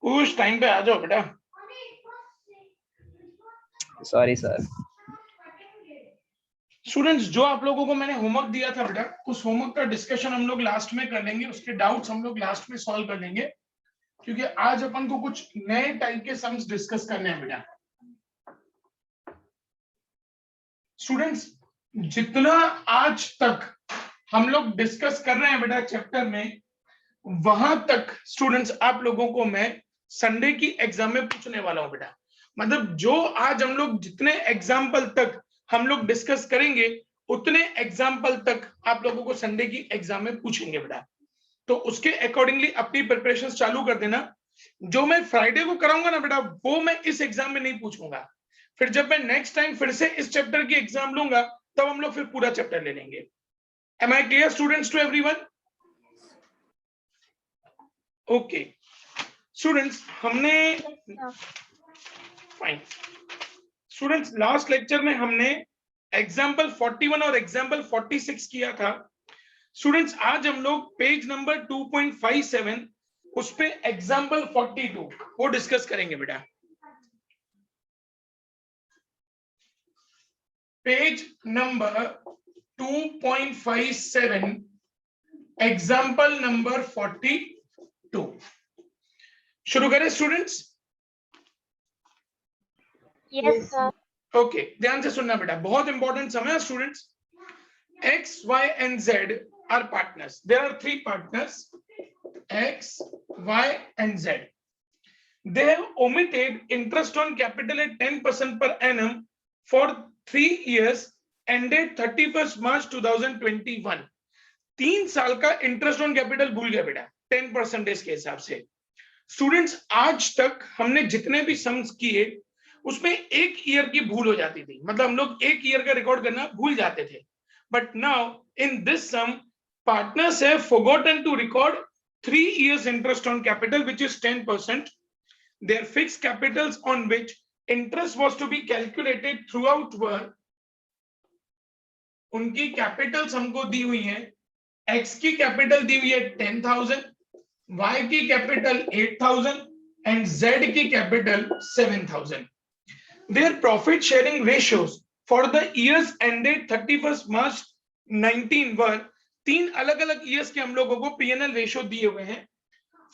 कुछ टाइम पे आ जाओ बेटा। Sorry sir. स्टूडेंट्स, जो आप लोगों को मैंने होमवर्क दिया था बेटा, उस होमवर्क का डिस्कशन हम लोग लास्ट में कर लेंगे, उसके डाउट्स हम लोग लास्ट में सॉल्व कर लेंगे, क्योंकि आज अपन को कुछ नए टाइप के सम्स डिस्कस करने हैं बेटा। स्टूडेंट्स, जितना आज तक हम लोग डिस्कस कर रहे हैं बेटा चैप्टर में, वहां तक स्टूडेंट्स आप लोगों को मैं संडे की एग्जाम में पूछने वाला हूं बेटा। मतलब जो आज हम लोग जितने एग्जाम्पल तक हम लोग डिस्कस करेंगे, उतने एग्जाम्पल तक आप लोगों को संडे की एग्जाम में पूछेंगे बेटा। तो उसके अकॉर्डिंगली अपनी प्रिपरेशन चालू कर देना। जो मैं फ्राइडे को कराऊंगा ना बेटा, वो मैं इस एग्जाम में नहीं पूछूंगा। फिर जब मैं नेक्स्ट टाइम फिर से इस चैप्टर की एग्जाम लूंगा, तब हम लोग फिर पूरा चैप्टर ले लेंगे। Am I clear students to everyone? Okay students, हमने फाइन स्टूडेंट्स, लास्ट लेक्चर में हमने एग्जाम्पल 41 और एग्जाम्पल 46 किया था। स्टूडेंट्स, आज हम लोग पेज नंबर 2.57 उस पे एग्जाम्पल 42 वो डिस्कस करेंगे बेटा। पेज नंबर 2.57 एग्जाम्पल नंबर 42 शुरू करें स्टूडेंट्स? Yes sir. ओके, ध्यान से सुनना बेटा, बहुत इंपॉर्टेंट समय है students. X, Y and Z are partners. There are three partners, X, Y and Z. They have omitted interest on capital at 10% per annum for 3 years ended 31st March 2021. 3 साल का interest on capital भूल गया बेटा 10% के हिसाब से। Students, आज तक हमने जितने भी सम्स किए उसमें एक ईयर की भूल हो जाती थी, मतलब हम लोग एक ईयर का रिकॉर्ड करना भूल जाते थे। But now in this sum, partners have forgotten to record 3 years interest on capital, which is 10%. Their fixed capitals on which interest was to be calculated throughout were, उनकी कैपिटल्स हमको दी हुई है। X की capital दी हुई है 10,000, Y की capital 8,000 and Z की capital 7,000. Their profit sharing ratios for the years ended 31st March 19 वर 3 अलग अलग ईयर्स के हम लोगों को P&L रेशियो दिए हुए हैं।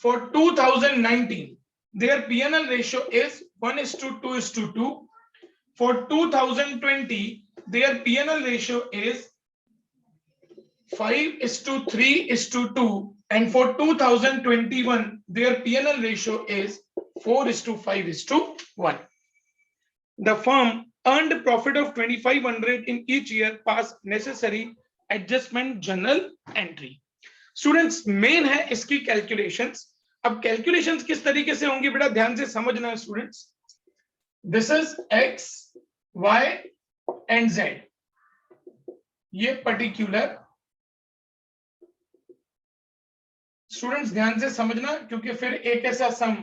For 2019 their P&L ratio is 1:2:2. For 2020 their P&L ratio is 5:3:2, and for 2021 their P&L ratio is 4:5:1. The firm earned profit of 2,500 in each year past necessary adjustment journal entry. Students, main है इसकी calculations. अब calculations किस तरीके से होंगी बेटा, ध्यान से समझना है students. This is X, Y and Z, ये पर्टिकुलर स्टूडेंट्स ध्यान से समझना, क्योंकि फिर एक ऐसा सम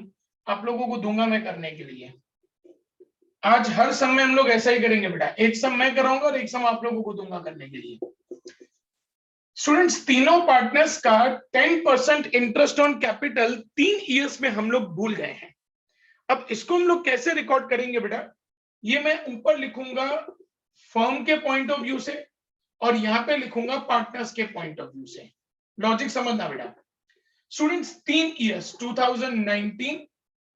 आप लोगों को दूंगा मैं करने के लिए। आज हर सम में हम लोग ऐसा ही करेंगे बेटा, एक सम मैं कराऊंगा और एक सम आप लोगों को दूंगा करने के लिए। स्टूडेंट्स, तीनों पार्टनर्स का 10% इंटरेस्ट ऑन कैपिटल 3 इयर्स में हम लोग भूल गए हैं। अब इसको हम लोग कैसे रिकॉर्ड करेंगे बेटा, ये मैं ऊपर लिखूंगा फर्म के पॉइंट ऑफ व्यू से और यहाँ पे लिखूंगा पार्टनर्स के पॉइंट ऑफ व्यू से। लॉजिक समझना बेटा। स्टूडेंट्स, 3 इयर्स 2019,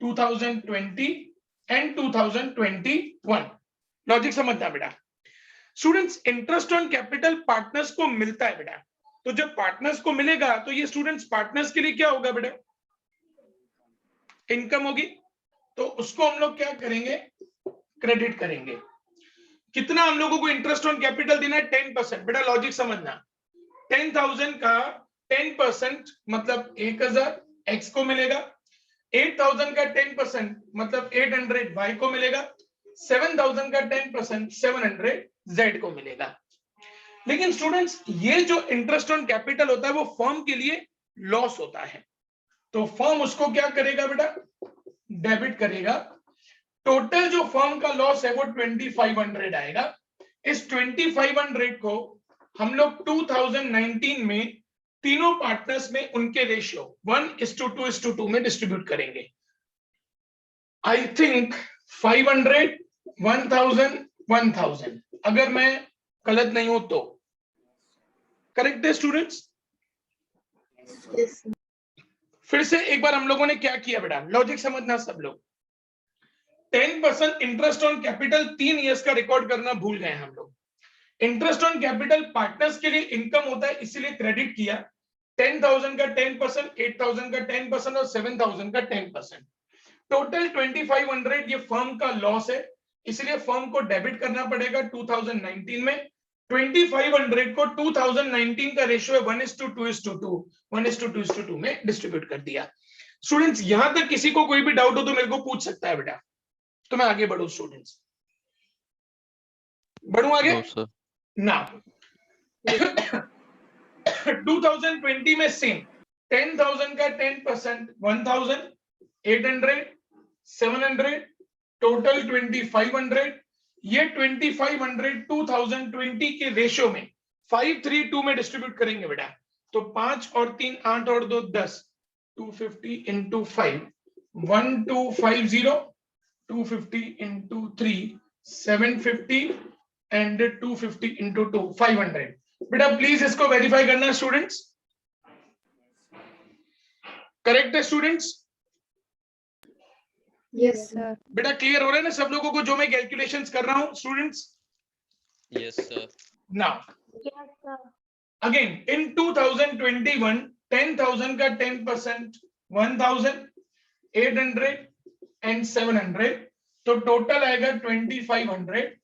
2020 and 2021, लॉजिक समझना बेटा। Students, interest on capital partners को मिलता है बेटा, तो जब पार्टनर्स को मिलेगा तो ये स्टूडेंट्स पार्टनर्स के लिए क्या होगा बेटा, इनकम होगी। तो उसको हम लोग क्या करेंगे, क्रेडिट करेंगे। कितना हम लोगों को इंटरेस्ट ऑन कैपिटल देना है, 10% बेटा, लॉजिक समझना। 10,000 का 10% मतलब 1,000 X को मिलेगा, 8,000 का 10% मतलब 800 Y को मिलेगा, 7,000 का 10% 700 Z को मिलेगा। लेकिन स्टूडेंट्स, ये जो इंटरेस्ट ऑन कैपिटल होता है वो फर्म के लिए लॉस होता है, तो फर्म उसको क्या करेगा बेटा, डेबिट करेगा। टोटल जो फर्म का लॉस है वो 2,500 आएगा। इस 2,500 को हम लोग 2019 में तीनों पार्टनर्स में उनके रेशियो 1:2:2 में डिस्ट्रीब्यूट करेंगे। आई थिंक 500, 1000, 1000, अगर मैं गलत नहीं हूं तो। करेक्ट है स्टूडेंट्स? Yes. फिर से एक बार हम लोगों ने क्या किया बेटा, लॉजिक समझना सब लोग। 10% इंटरेस्ट ऑन कैपिटल 3 इयर्स का रिकॉर्ड करना भूल गए हम लोग। इंटरेस्ट ऑन कैपिटल पार्टनर्स के लिए इनकम होता है, इसीलिए क्रेडिट किया। 10,000 का 10%, 8,000 का 10% और 7,000 का 10%। टोटल 2500 ये फर्म का लॉस है, इसलिए फर्म को डेबिट करना पड़ेगा 2019 में। 2500 को 2019 का रेशियो है 1:2:2, 1:2:2 में डिस्ट्रीब्यूट कर दिया। स्टूडेंट्स यहां तक किसी को कोई भी डाउट हो तो मेरे को पूछ सकता है बेटा, तो मैं आगे बढ़ू। स्टूडेंट्स बढ़ू आगे ना। 2020 में सेम 10,000 का 10%, 1,800, 700, टोटल 2,500। ये 2,500 2020 के रेशियो में 5:3:2 में डिस्ट्रीब्यूट करेंगे बेटा। तो 5 और 3 8 और 2 10, 250 into 5, 1250, 250 into 3, 750 and 250 into 2, 500। बेटा प्लीज इसको वेरीफाई करना स्टूडेंट्स। करेक्ट है स्टूडेंट्स? Yes, sir. बेटा क्लियर हो रहा है ना सब लोगों को जो मैं कैलकुलेशंस कर रहा हूं students? Yes, sir. Now Yes, sir. Again in 2021 10,000 का 10%, 1,800 and 700, तो टोटल आएगा 2,500।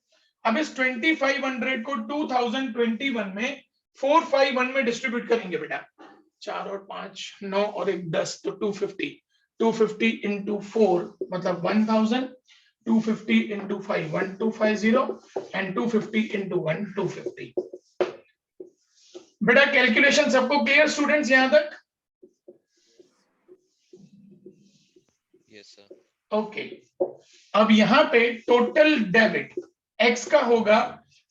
अब इस 2,500 को 2021 में 451 में डिस्ट्रीब्यूट करेंगे बेटा। 4 और 5 9 और 1 10, तो 250, 250 into 4 मतलब 1,000, 250 into 5 1,250 and 250 into 1 250। बेटा कैलकुलेशन सबको क्लियर स्टूडेंट्स यहां तक? Yes, sir. ओके अब यहां पे टोटल डेबिट एक्स का होगा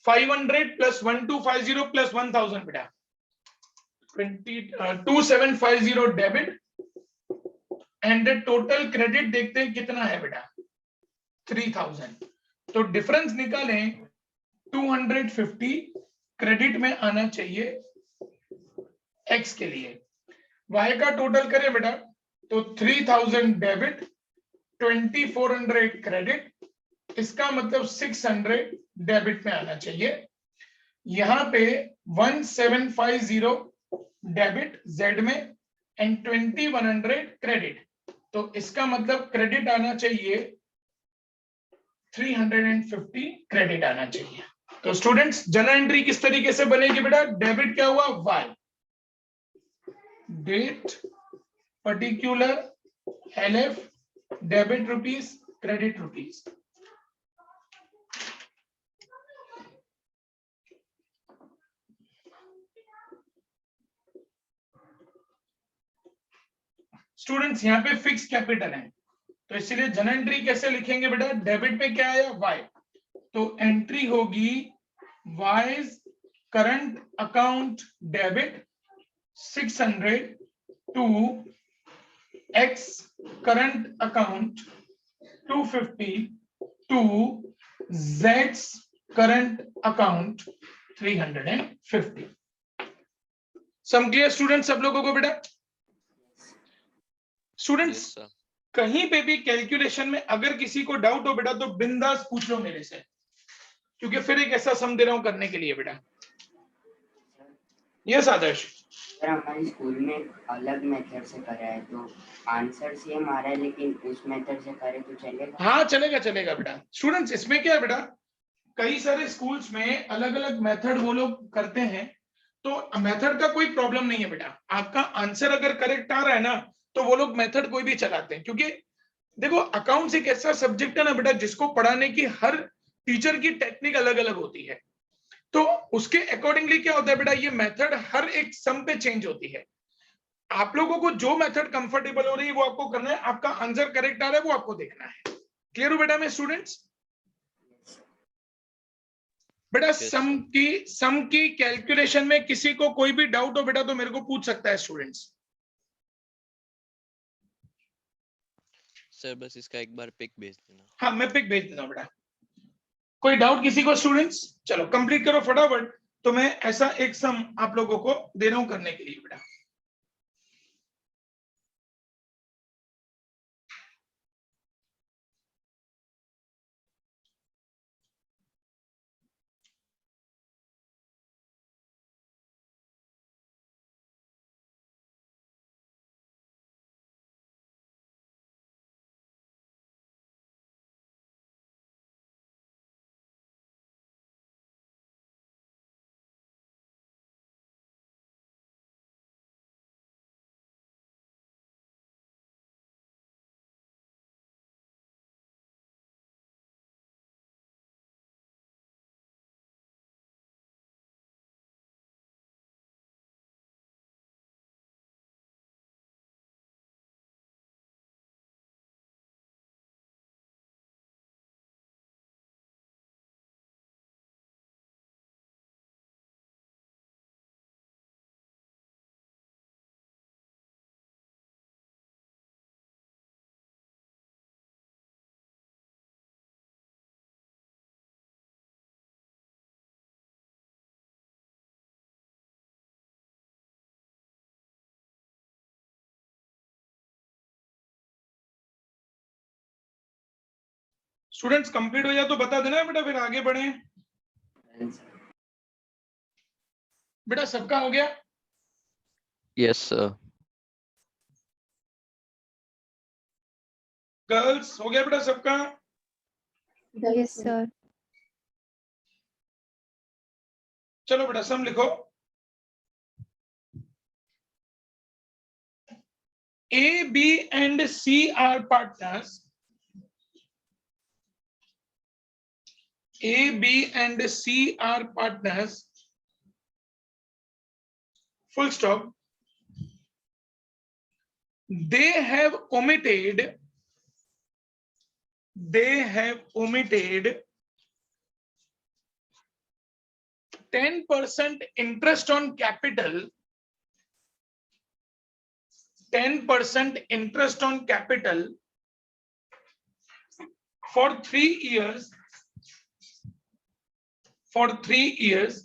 500 प्लस 1,250 प्लस 1,000 बेटा 2750 डेबिट एंड टोटल क्रेडिट देखते हैं कितना है बेटा 3,000। तो डिफरेंस निकालें 250 क्रेडिट में आना चाहिए एक्स के लिए। वाई का टोटल करें बेटा तो 3,000 डेबिट 2,400 क्रेडिट, इसका मतलब 600 डेबिट में आना चाहिए। यहां पे 1,750 डेबिट जेड में एंड 2,100 क्रेडिट, तो इसका मतलब क्रेडिट आना चाहिए 350 क्रेडिट आना चाहिए। तो स्टूडेंट्स जर्नल एंट्री किस तरीके से बनेगी बेटा? डेबिट क्या हुआ Y, date particular LF, debit rupees, credit rupees. Students यहाँ पे फिक्स कैपिटल है, तो इसीलिए जनरल एंट्री कैसे लिखेंगे बेटा? डेबिट पे क्या आया वाई, तो एंट्री होगी Y's current account debit 600 to X current account 250 to जेड्स current account 350। Some clear student सब लोगों को बेटा? Students Yes, sir. कहीं पे भी कैलकुलेशन में अगर किसी को डाउट हो बेटा तो बिंदास पूछ लो मेरे से, क्योंकि फिर एक ऐसा सम दे रहा हूं करने के लिए बेटा। यस आदर्श। सर हमारे स्कूल में अलग मेथड से करा है तो आंसर सेम आ रहा है, लेकिन उस मेथड से करे तो चलेगा? हाँ चलेगा चलेगा बेटा। स्टूडेंट्स इसमें क्या है बेटा, कई सारे स्कूल्स में अलग अलग मेथड वो लोग करते हैं, तो मेथड का कोई प्रॉब्लम नहीं है बेटा। आपका आंसर अगर करेक्ट आ रहा है ना तो वो लोग मेथड कोई भी चलाते हैं, क्योंकि देखो अकाउंट्स एक ऐसा सब्जेक्ट है ना बेटा जिसको पढ़ाने की हर टीचर की टेक्निक अलग अलग होती है, तो उसके अकॉर्डिंगली क्या होता है बेटा, ये मेथड हर एक सम पे चेंज होती है। आप लोगों को जो मेथड कंफर्टेबल हो रही है वो आपको करना है, आपका आंसर करेक्ट आ रहा है वो आपको देखना है। क्लियर हो बेटा? मैं स्टूडेंट्स बेटा Yes, सम की कैलकुलेशन में किसी को कोई भी डाउट हो बेटा तो मेरे को पूछ सकता है स्टूडेंट्स। सर बस इसका एक बार पिक भेज देना। हाँ मैं पिक भेज देता हूँ बेटा। कोई डाउट किसी को स्टूडेंट्स? चलो कंप्लीट करो फटाफट। तो मैं ऐसा एक सम आप लोगों को दे रहा हूं करने के लिए बेटा। स्टूडेंट्स कंप्लीट हो जाए तो बता देना बेटा, फिर आगे बढ़े। Done sir. बेटा सबका हो गया? Yes sir. गर्ल्स हो गया बेटा सबका? Yes, sir. चलो बेटा सम लिखो। A, B and C are partners. A, B and C are partners. Full stop. They have omitted 10% interest on capital. 10% interest on capital for 3 years. For 3 years.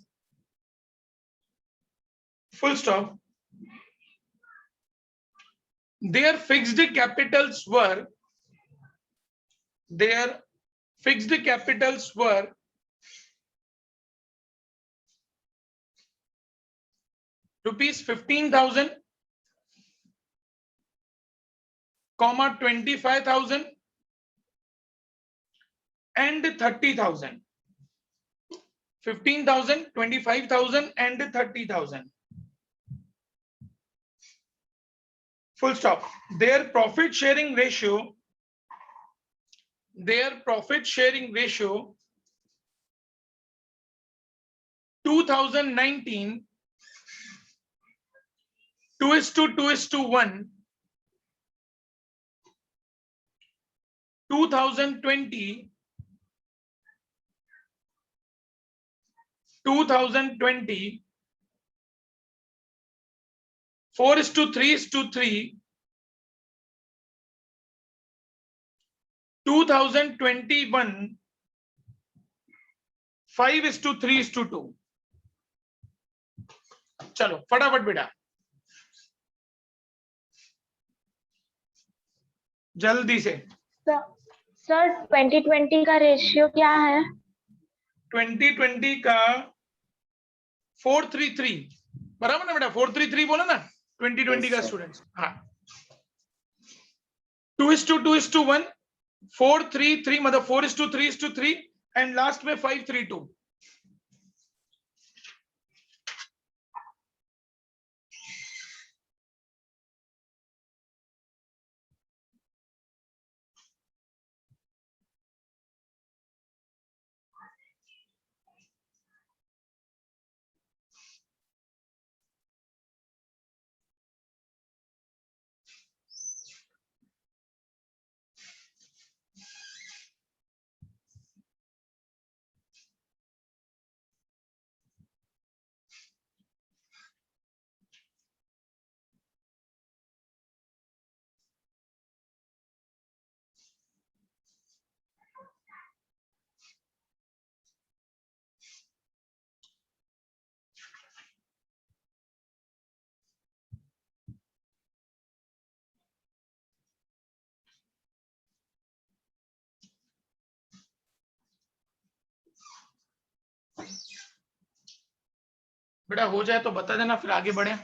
Full stop. Their fixed capitals were rupees 15,000, 25,000 and 30,000. 15,000, 25,000 and 30,000. Full stop. Their profit sharing ratio 2019 2:2:1, 2020 4:3:3, 2021 5:3:2। चलो फटाफट बेटा जल्दी से। Sir 2020 का ratio क्या है? 2020 का 4:3:3 बराबर ना बेटा? 4:3:3 बोला ना 2020 Yes, का sir. स्टूडेंट्स। हाँ 2:2:1 4:3:3 मतलब 4:3:3 एंड लास्ट में 5:3:2। बेटा हो जाए तो बता देना, फिर आगे बढ़े।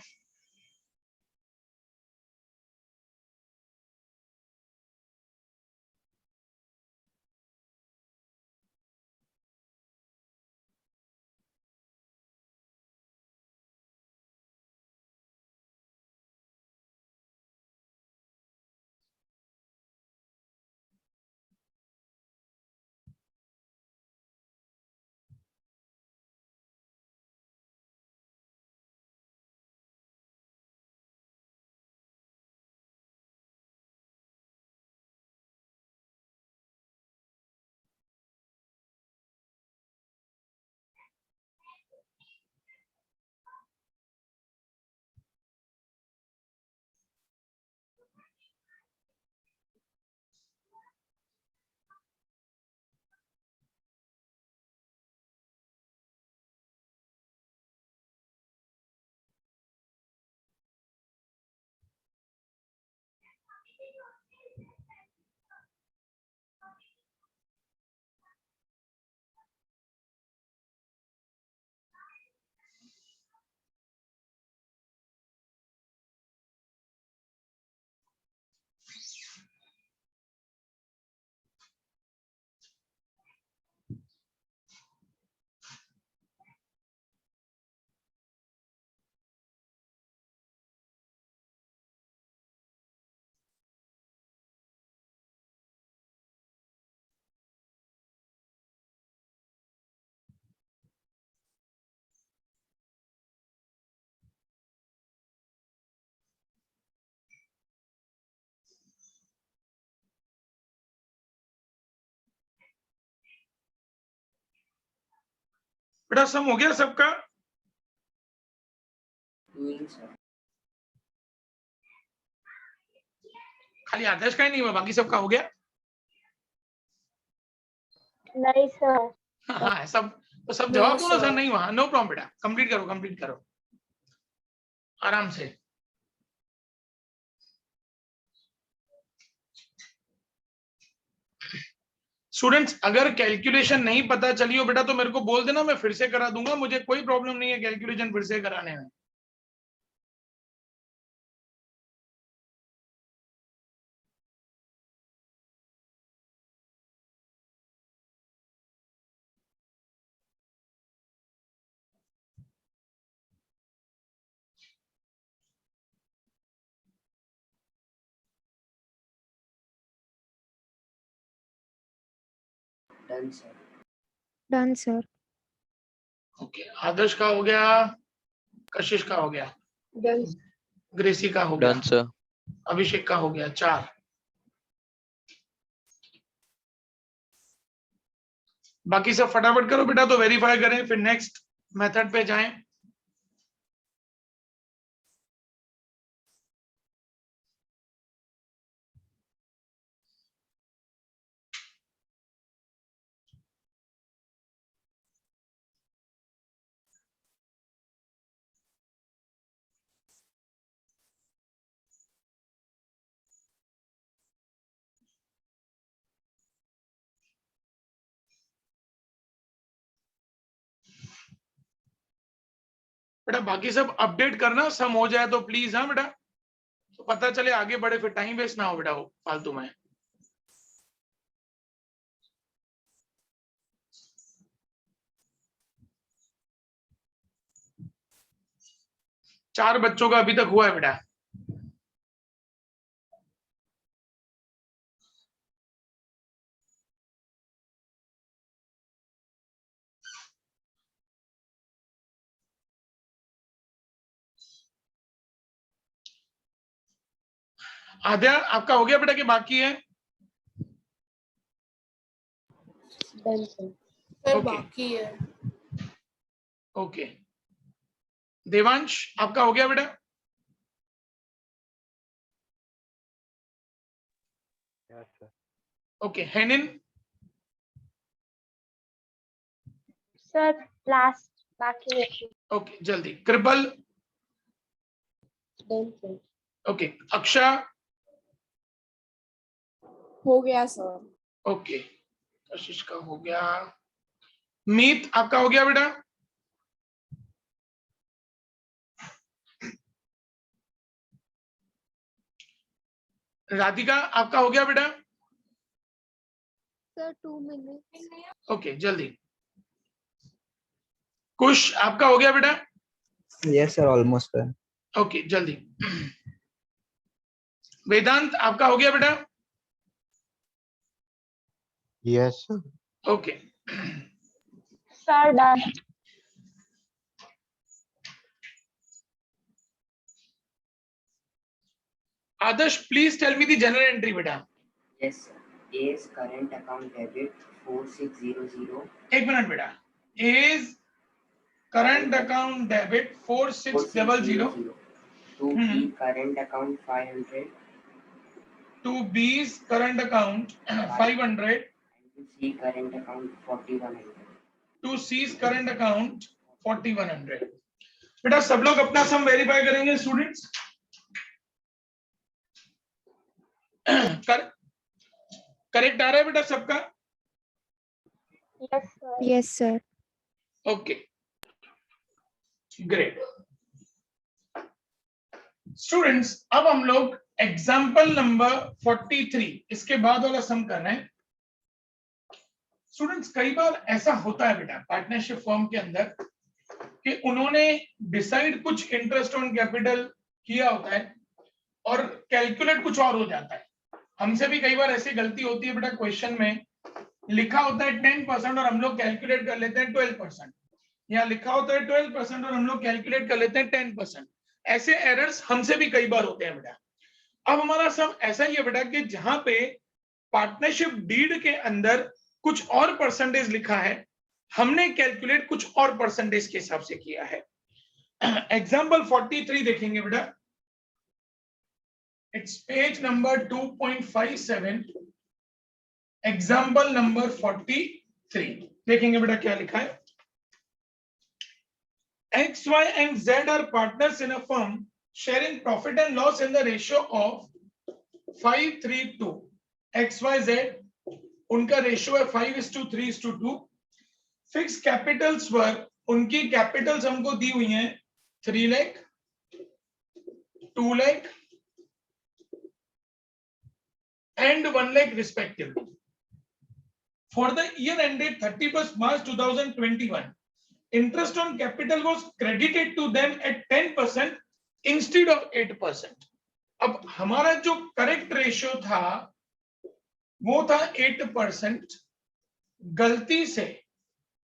बेटा सम हो गया सबका? Doing sir. खाली आदर्श का ही नहीं हुआ, बाकी सबका हो गया? नहीं सर। हाँ सब, तो सब जवाब दो ना सर, नहीं हुआ, नो प्रॉब्लम बेटा, कंप्लीट करो, कंप्लीट करो आराम से। स्टूडेंट्स अगर कैलकुलेशन नहीं पता चली हो बेटा तो मेरे को बोल देना, मैं फिर से करा दूंगा, मुझे कोई प्रॉब्लम नहीं है कैलकुलेशन फिर से कराने में। Done sir. Done sir. Okay, Adarsh का हो गया, कशिश का हो गया, डन। ग्रेसी का हो गया, डन सर। अभिषेक का हो गया, 4। बाकी सब फटाफट करो बेटा, तो वेरीफाई करें, फिर नेक्स्ट मेथड पे जाएं। बेटा बाकी सब अपडेट करना, सम हो जाए तो प्लीज, हाँ बेटा, तो पता चले आगे बढ़े, फिर टाइम वेस्ट ना हो बेटा वो फालतू में। चार बच्चों का अभी तक हुआ है बेटा। आद्या आपका हो गया बेटा कि बाकी है? Done sir. सर बाकी है। ओके, देवांश आपका हो गया बेटा? Yes sir. Okay, Henin? Sir last बाकी है। ओके जल्दी, Kripal? Done sir. Okay, Aksha? हो गया सर। ओके, कशिश का हो गया। मीत आपका हो गया बेटा? राधिका आपका हो गया बेटा? Sir 2 minutes. ओके जल्दी। कुश आपका हो गया बेटा? Yes, sir. Almost done. Okay जल्दी। वेदांत आपका हो गया बेटा? Yes, sir. Okay Sir, done. Adarsh please tell me the general entry बेटा। Yes, sir. A's current account debit 4600. एक मिनट बेटा। Is current account debit 4600 To B current account 500. To B's current account 500 And to C current account 4100. To C's current account 4100। बेटा सब लोग अपना sum verify करेंगे students. Correct आ रहा है बेटा सबका? Yes, sir. Yes, sir. Okay great. Students अब हम लोग एग्जाम्पल नंबर 43 इसके बाद वाला सम कर रहे हैं। स्टूडेंट्स कई बार ऐसा होता है बेटा पार्टनरशिप फर्म के अंदर कि उन्होंने डिसाइड कुछ इंटरेस्ट ऑन कैपिटल किया होता है और कैलकुलेट कुछ और हो जाता है। हमसे भी कई बार ऐसी गलती होती है बेटा, क्वेश्चन में लिखा होता है 10% और हम लोग कैलकुलेट कर लेते हैं 12%, या लिखा होता है 12% और हम लोग कैलकुलेट कर लेते हैं 10%। ऐसे एरर्स हमसे भी कई बार होते हैं बेटा। अब हमारा सब ऐसा ही है बेटा कि जहां पे पार्टनरशिप डीड के अंदर कुछ और परसेंटेज लिखा है, हमने कैलकुलेट कुछ और परसेंटेज के हिसाब से किया है। एग्जाम्पल 43 देखेंगे बेटा, it's page number 2.57, example number 43 देखेंगे बेटा क्या लिखा है। X, Y and Z are partners in a firm sharing profit and loss in the ratio of 5:3:2. X, Y, Z उनका रेशियो है 5:3:2। फिक्स कैपिटल्स पर उनकी कैपिटल्स हमको दी हुई हैं 3 lakh, 2 lakh and 1 lakh respectively. For the year ended 31st March 2021, interest on capital was credited to them at 10% instead of 8%. अब हमारा जो करेक्ट रेशियो था वो था 8%, गलती से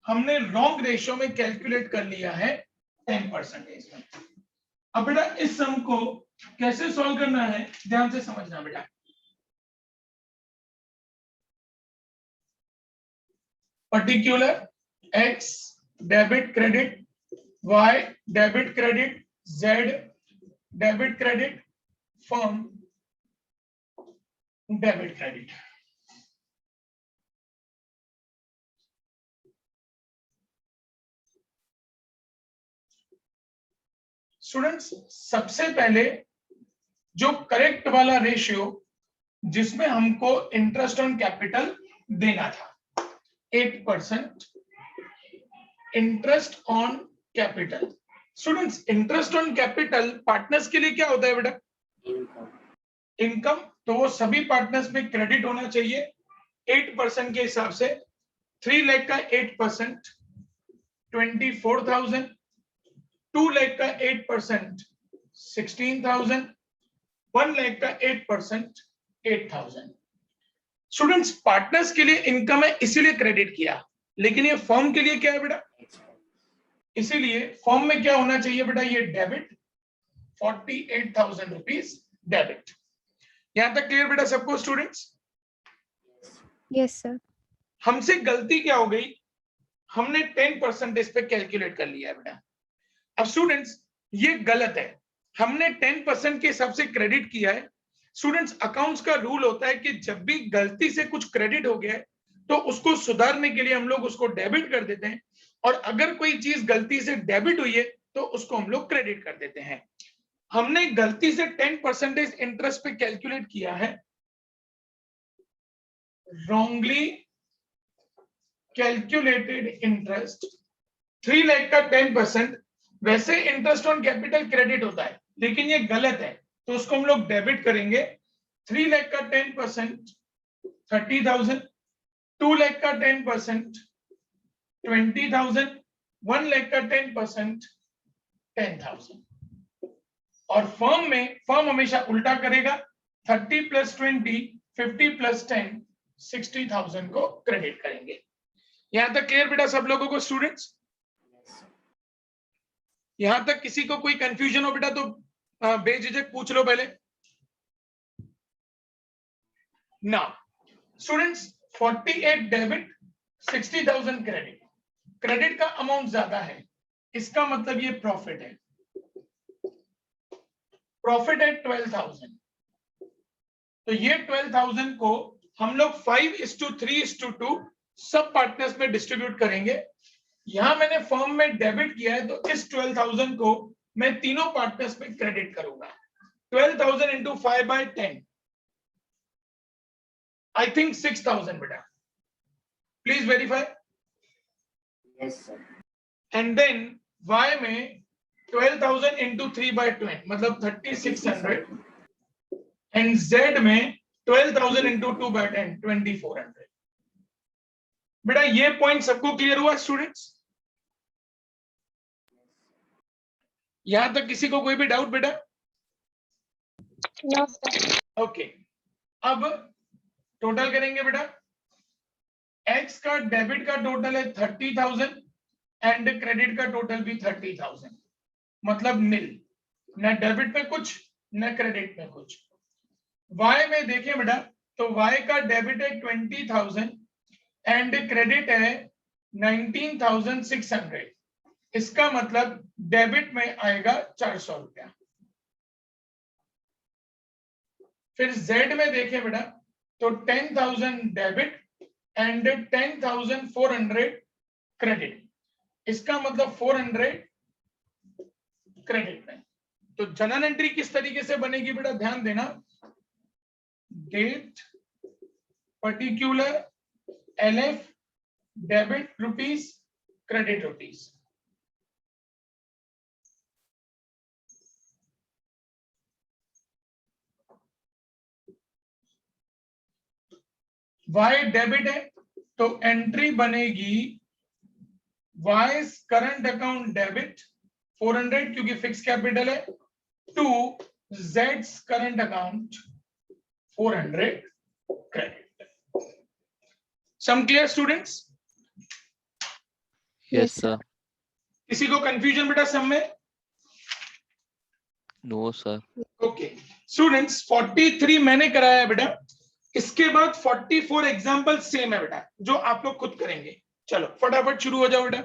हमने रॉन्ग रेशियो में कैलकुलेट कर लिया है 10% में। अब बेटा इस सम को कैसे सॉल्व करना है ध्यान से समझना बेटा। Particular X debit credit, Y debit credit, Z debit credit, firm debit credit. Students सबसे पहले जो करेक्ट वाला रेशियो जिसमें हमको इंटरेस्ट ऑन कैपिटल देना था 8% interest on capital. Students interest on capital partners के लिए क्या होता है बेटा? इनकम। तो वो सभी पार्टनर्स में क्रेडिट होना चाहिए 8% के हिसाब से। 3 लाख का 8% 24,000, 2 लाख का 8% 16,000, 1 लाख का 8% 8,000। स्टूडेंट्स पार्टनर्स के लिए इनकम है इसीलिए क्रेडिट किया, लेकिन ये फर्म के लिए क्या है बेटा? इसीलिए फर्म में क्या होना चाहिए बेटा? ये डेबिट 48,000 रुपीज डेबिट। यहां तक क्लियर बेटा सबको स्टूडेंट्स? Yes, sir. हमसे गलती क्या हो गई, हमने 10% पे कैलकुलेट कर लिया है बेटा। अब स्टूडेंट्स ये गलत है, हमने 10% के हिसाब से क्रेडिट किया है। स्टूडेंट्स अकाउंट्स का रूल होता है कि जब भी गलती से कुछ क्रेडिट हो गया है तो उसको सुधारने के लिए हम लोग उसको डेबिट कर देते हैं, और अगर कोई चीज गलती से डेबिट हुई है तो उसको हम लोग क्रेडिट कर देते हैं। हमने गलती से 10% इंटरेस्ट पे कैलकुलेट किया है, रॉन्गली कैलकुलेटेड इंटरेस्ट 3 लाख का 10%। वैसे इंटरेस्ट ऑन कैपिटल क्रेडिट होता है लेकिन ये गलत है, तो उसको हम लोग डेबिट करेंगे 3 लाख का 10% 30,000, 2 लाख का 10% 20,000, 1 लाख का 10% 10,000। और फर्म हमेशा उल्टा करेगा, 30 + 20 50 + 10 60,000 को क्रेडिट करेंगे। यहां तक क्लियर बेटा सब लोगों को स्टूडेंट्स? यहां तक किसी को कोई कंफ्यूजन हो बेटा तो बेझिझक पूछ लो पहले। ना स्टूडेंट्स 48 डेबिट 60,000 क्रेडिट, क्रेडिट का अमाउंट ज्यादा है, इसका मतलब ये प्रॉफिट है। प्रॉफिट है 12,000, तो ये 12,000 को हम लोग 5:3:2 सब पार्टनर्स में डिस्ट्रीब्यूट करेंगे। यहां मैंने फर्म में डेबिट किया है, तो इस 12,000 को मैं तीनों पार्टनर्स में क्रेडिट करूंगा। 12,000 into 5/10, I think 6,000 बेटा, please verify. Yes sir. And then y में 12,000 into 3/20 मतलब 3,600, एंड z में 12,000 into 2/10 2,400। बेटा ये पॉइंट सबको क्लियर हुआ स्टूडेंट्स? यहां तक किसी को कोई भी डाउट बेटा? No sir. ओके, अब टोटल करेंगे बेटा। एक्स का डेबिट का टोटल है 30,000 एंड क्रेडिट का टोटल भी 30,000, मतलब निल, न डेबिट में कुछ न क्रेडिट में कुछ। वाई में देखें बेटा, तो वाई का डेबिट है 20,000 एंड क्रेडिट है 19,600, इसका मतलब डेबिट में आएगा 400 रुपया। फिर जेड में देखें बेटा, तो 10,000 डेबिट एंड 10,400 क्रेडिट, इसका मतलब 400 क्रेडिट में। तो जनरल एंट्री किस तरीके से बनेगी बेटा, ध्यान देना। Date particular LF debit rupees credit rupees. Y debit है तो एंट्री बनेगी वाई करंट अकाउंट डेबिट 400 क्योंकि फिक्स कैपिटल है, to Z current account 400 credit. Some clear students? Yes, sir. किसी को कंफ्यूजन बेटा सम में? No, sir. ओके स्टूडेंट्स 43 मैंने कराया है बेटा, इसके बाद 44 एग्जाम्पल सेम है बेटा, जो आप लोग खुद करेंगे। चलो फटाफट शुरू हो जाओ बेटा।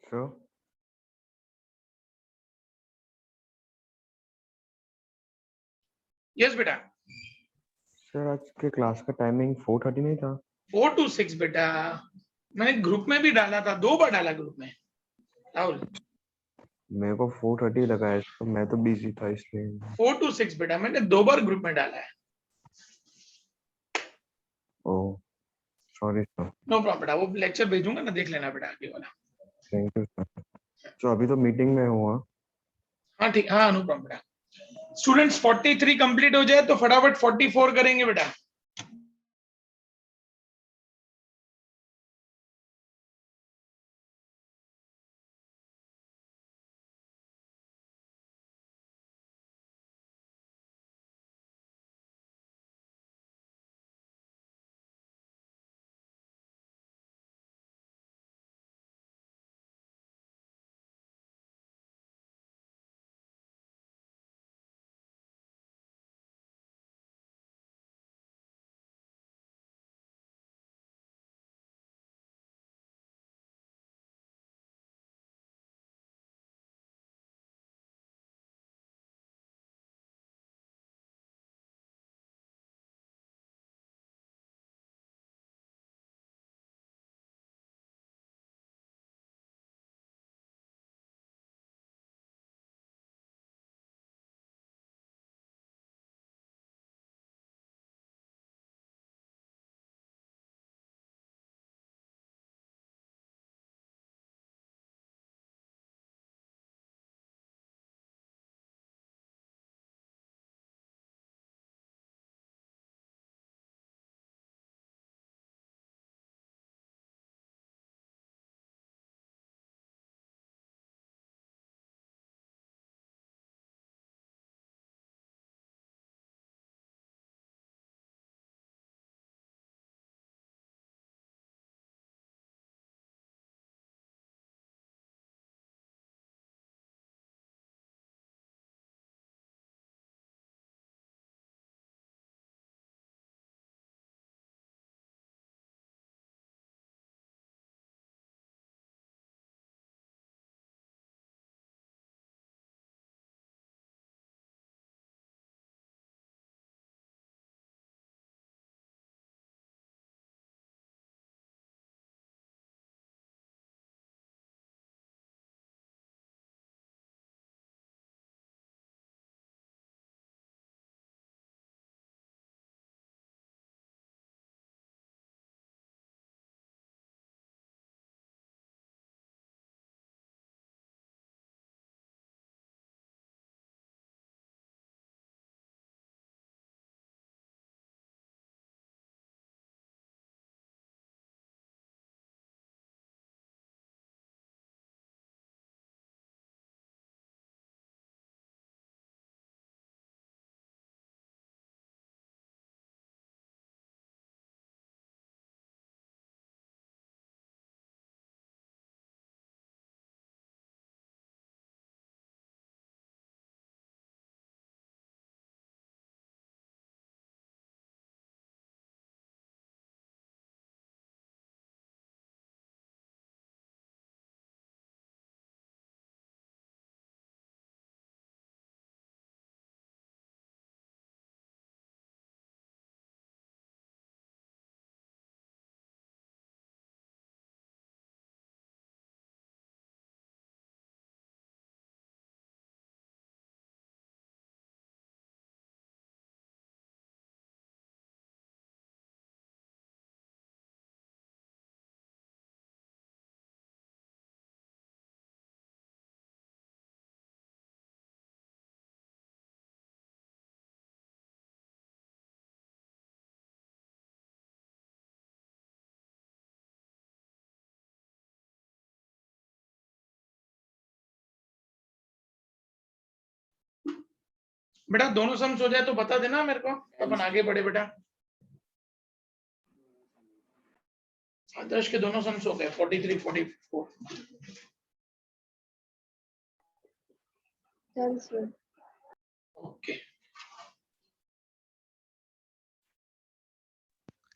Sure. यस बेटा। सर आज के क्लास का टाइमिंग 4:30 नहीं था? 4 to 6 बेटा, मैंने ग्रुप में भी डाला था, 2 बार डाला ग्रुप में राहुल। मेरे को 4:30 लगा है, तो मैं तो बिजी था इसलिए। 4 to 6 बेटा, मैंने 2 बार ग्रुप में डाला है। Oh sorry sir. No problem बेटा, वो लेक्चर भेजूंगा ना, देख लेना बेटा आगे वाला। Thank you sir. तो अभी तो मीटिंग में हुआ। हाँ ठीक, हाँ नो प्रॉब्लम बेटा। स्टूडेंट्स 43 कंप्लीट हो जाए तो फटाफट 44 करेंगे बेटा। बेटा दोनों सम्स हो जाए तो बता देना मेरे को, अपन आगे बढ़े बेटा। आदर्श के दोनों सम्स हो गए 43 44। Done, sir. Okay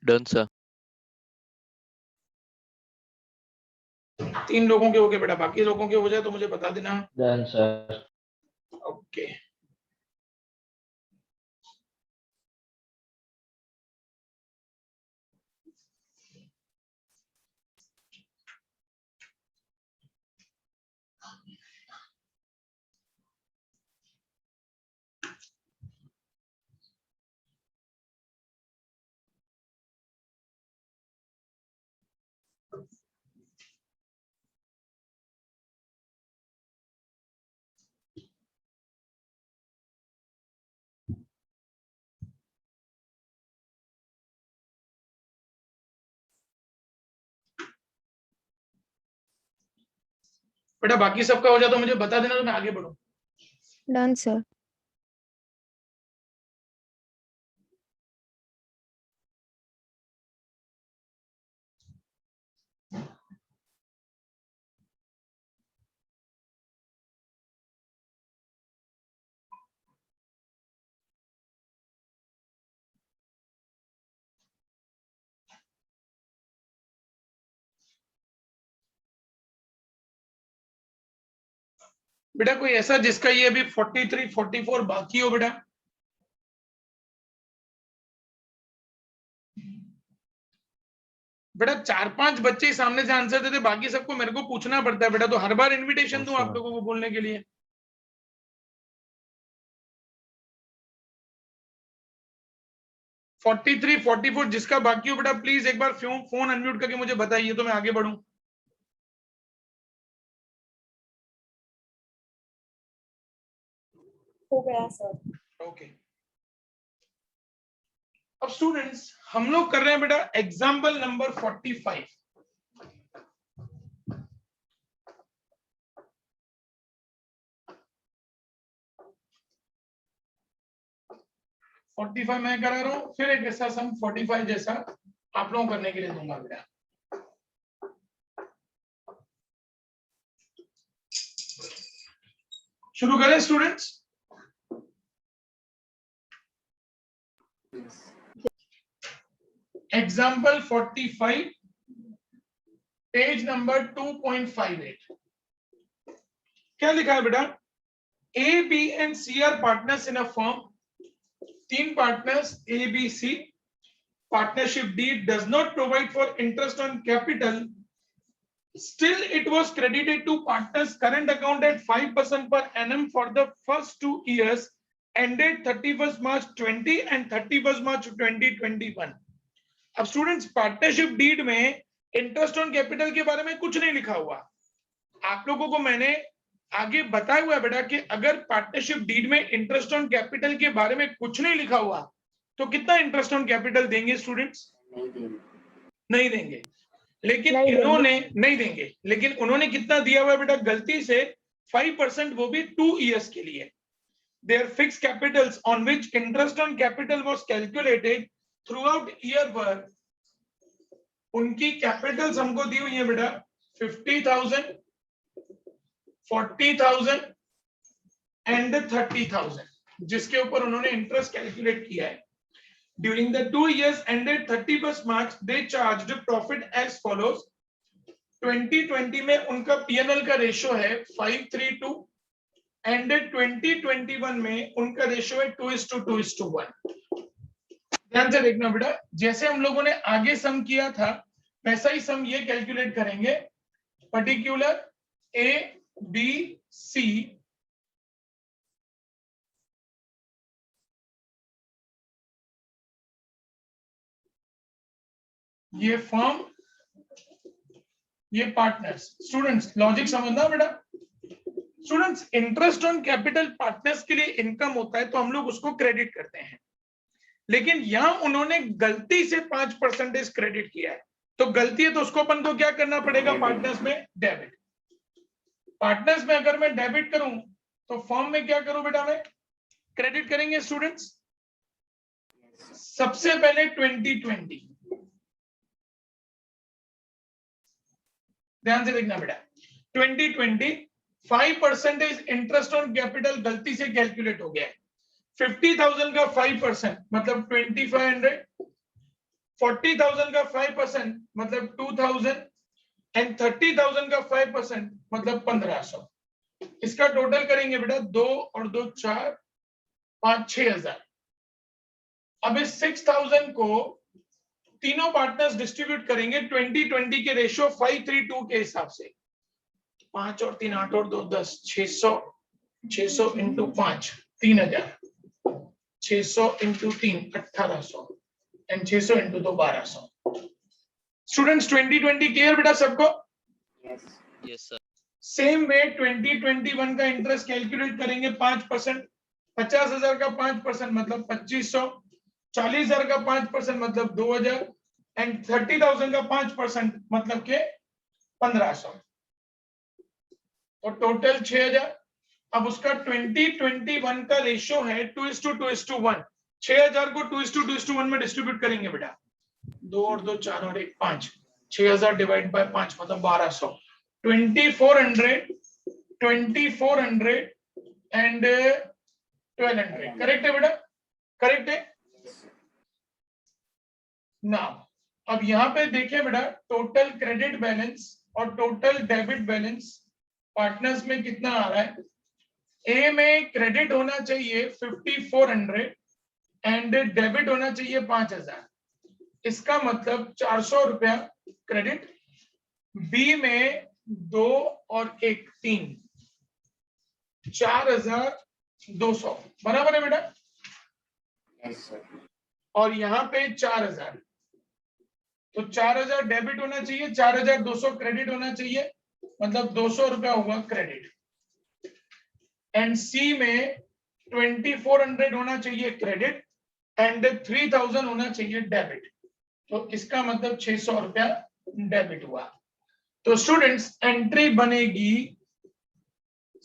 done sir. 3 लोगों के हो गए बेटा, बाकी लोगों के हो जाए तो मुझे बता देना। Done sir. ओके बेटा, बाकी सबका हो जाए तो मुझे बता देना तो मैं आगे बढ़ूं। Done, sir. बेटा कोई ऐसा जिसका ये अभी 43 44 बाकी हो बेटा? बेटा 4-5 बच्चे ही सामने से आंसर देते, बाकी सबको मेरे को पूछना पड़ता है बेटा, तो हर बार इनविटेशन दूं आप लोगों को बोलने के लिए? फोर्टी 44 जिसका बाकी हो बेटा प्लीज एक बार फोन अनम्यूट करके मुझे बताइए तो मैं आगे बढ़ूं। हो गया सर। ओके अब स्टूडेंट्स हम लोग कर रहे हैं बेटा एग्जाम्पल नंबर 45। मैं करा रहा हूं, फिर एक ऐसा सम 45 जैसा आप लोगों करने के लिए दूंगा बेटा। शुरू करें स्टूडेंट्स? Example 45 page number 2.58। क्या लिखा है बेटा? A B and C are partners in a firm. 3 partners A B C. Partnership deed does not provide for interest on capital, still it was credited to partners current account at 5% per annum for the first 2 years ended 31st March 20 and 31st March 2021। अब students partnership deed में interest on capital के बारे में कुछ नहीं लिखा हुआ। आप लोगों को मैंने आगे बताया हुआ है बेटा कि अगर पार्टनरशिप डीड में इंटरेस्ट ऑन कैपिटल के बारे में कुछ नहीं लिखा हुआ तो कितना इंटरेस्ट ऑन कैपिटल देंगे स्टूडेंट्स? नहीं देंगे। लेकिन इन्होंने नहीं देंगे, लेकिन उन्होंने कितना दिया हुआ है बेटा? गलती से 5%, वो भी 2 years के लिए। Their fixed capitals on which interest on capital was calculated throughout year वर उनकी कैपिटल्स हमको दी हुई है बेटा 50,000, 40,000 एंड 30,000, जिसके ऊपर उन्होंने इंटरेस्ट कैलकुलेट किया है। During the 2 years ended 31st March, they charged profit as follows। 2020 में उनका P&L का रेशियो है 5:3:2 एंड 2021 में उनका रेशियो है 2:2:1। ध्यान से देखना बेटा, जैसे हम लोगों ने आगे सम किया था वैसा ही सम ये कैलकुलेट करेंगे। पर्टिकुलर ए बी सी ये फर्म, ये पार्टनर्स। स्टूडेंट्स लॉजिक समझना बेटा। Students interest on capital partners के लिए इनकम होता है तो हम लोग उसको क्रेडिट करते हैं, लेकिन यहां उन्होंने गलती से 5% क्रेडिट किया है, तो गलती है तो उसको अपन को क्या करना पड़ेगा? पार्टनर्स में डेबिट। पार्टनर्स में अगर मैं डेबिट करूं तो फर्म में क्या करूं बेटा? मैं क्रेडिट करेंगे स्टूडेंट्स। yes, सबसे पहले 2020, ध्यान से देखना बेटा। 2020 5% इंटरेस्ट ऑन कैपिटल गलती से कैलकुलेट हो गया है। 50,000 का 5% मतलब 2500, 40,000 का 5% मतलब 2,000 एंड 30,000 का 5% मतलब 1,500। इसका टोटल करेंगे बेटा 2 और 2 4 5 6,000। अब इस 6,000 को तीनों पार्टनर्स डिस्ट्रीब्यूट करेंगे 2020 के रेशियो 532 के हिसाब से। 5 और 3 8 और 2 10, 600 into 5 3,000, 600 into 3 1,800 and 600 into 2 1,200। Students 2020 clear बेटा सबको? yes, Yes, sir. Same way 2021 का इंटरेस्ट कैलकुलेट करेंगे 5%। 50,000 का 5% मतलब 2,500, 40,000 का 5% मतलब 2,000 एंड 30,000 का 5% मतलब के 1,500, और टोटल 6,000। अब उसका 2021 का रेशियो है 2:2:1। 6,000 को 2:2:1 में डिस्ट्रीब्यूट करेंगे बेटा। 2 और 2 4 और 1 5, 6,000 डिवाइड बाय 5 मतलब 1,200। 2,400 एंड 1,200। करेक्ट है बेटा? करेक्ट है। yes, नाउ अब यहाँ पे देखें बेटा, टोटल क्रेडिट बैलेंस और टोटल डेबिट बैलेंस पार्टनर्स में कितना आ रहा है। ए में क्रेडिट होना चाहिए 5,400 एंड डेबिट होना चाहिए 5,000। इसका मतलब 400 रुपया क्रेडिट। बी में 2 और 1 3, 4,200 बराबर है बेटा। yes, sir, और यहाँ पे 4,000, तो 4,000 डेबिट होना चाहिए, 4,200 क्रेडिट होना चाहिए, मतलब 200 रुपया हुआ क्रेडिट। एंड सी में 2,400 होना चाहिए क्रेडिट एंड 3,000 होना चाहिए डेबिट, तो इसका मतलब 600 रुपया डेबिट हुआ। तो स्टूडेंट्स एंट्री बनेगी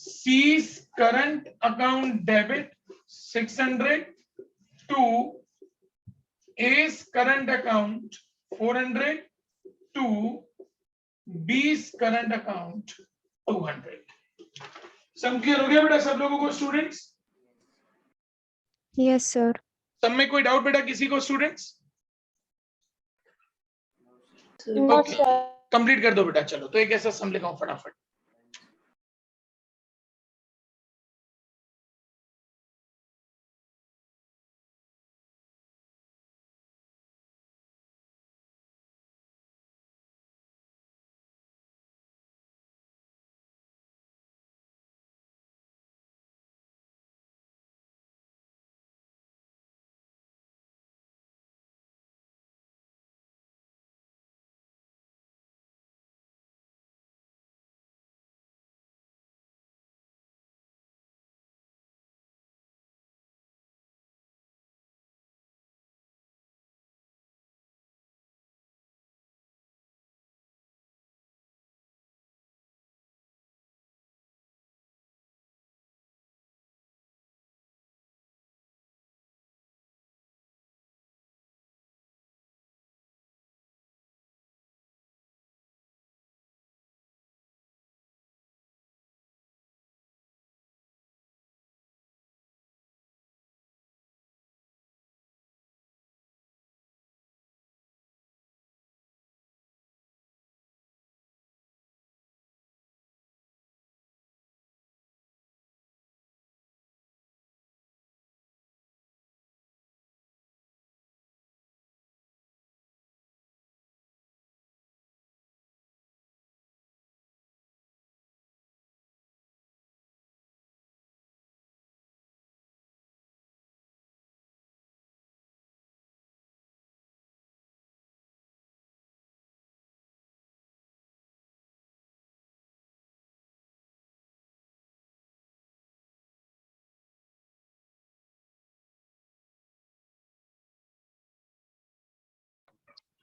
C current account debit 600 to A's current account 400 to B's current account 200। सब क्लियर हो गया बेटा सब लोगों को स्टूडेंट्स? Yes, sir. सब में कोई डाउट बेटा किसी को students? No, okay sir. Complete कर दो बेटा। चलो तो एक ऐसा सम लिखाओ फटाफट।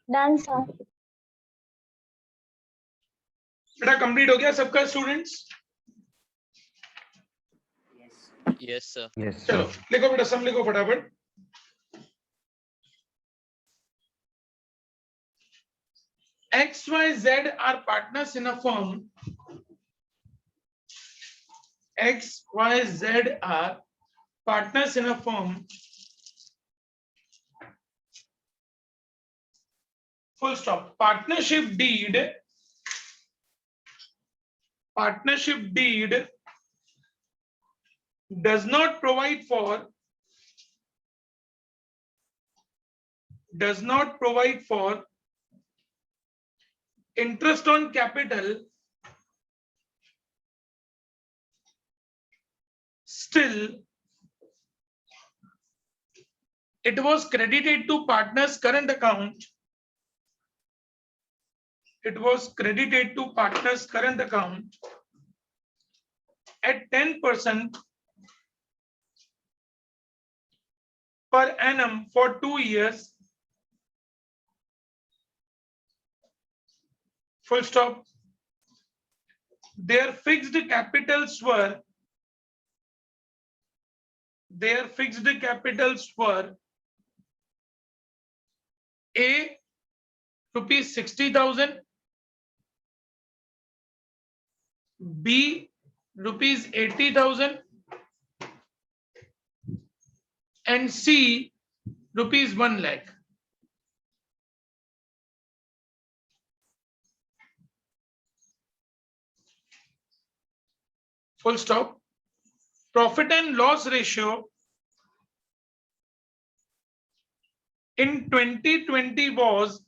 Done, sir. बेटा कंप्लीट हो गया सबका students? yes, Yes, sir. Yes, चलो sir. लिखो बेटा, सम लिखो फटाफट। XYZ are partners in a firm. XYZ are partners in a firm. Full stop. Partnership deed does not provide for interest on capital. Still, it was credited to partners' current account. It was credited to partners' current account at 10% per annum for 2 years. Full stop. Their fixed capitals were A, rupees 60,000, B, rupees 80,000, and C, rupees 1 lakh. Full stop. Profit and loss ratio in 2020 was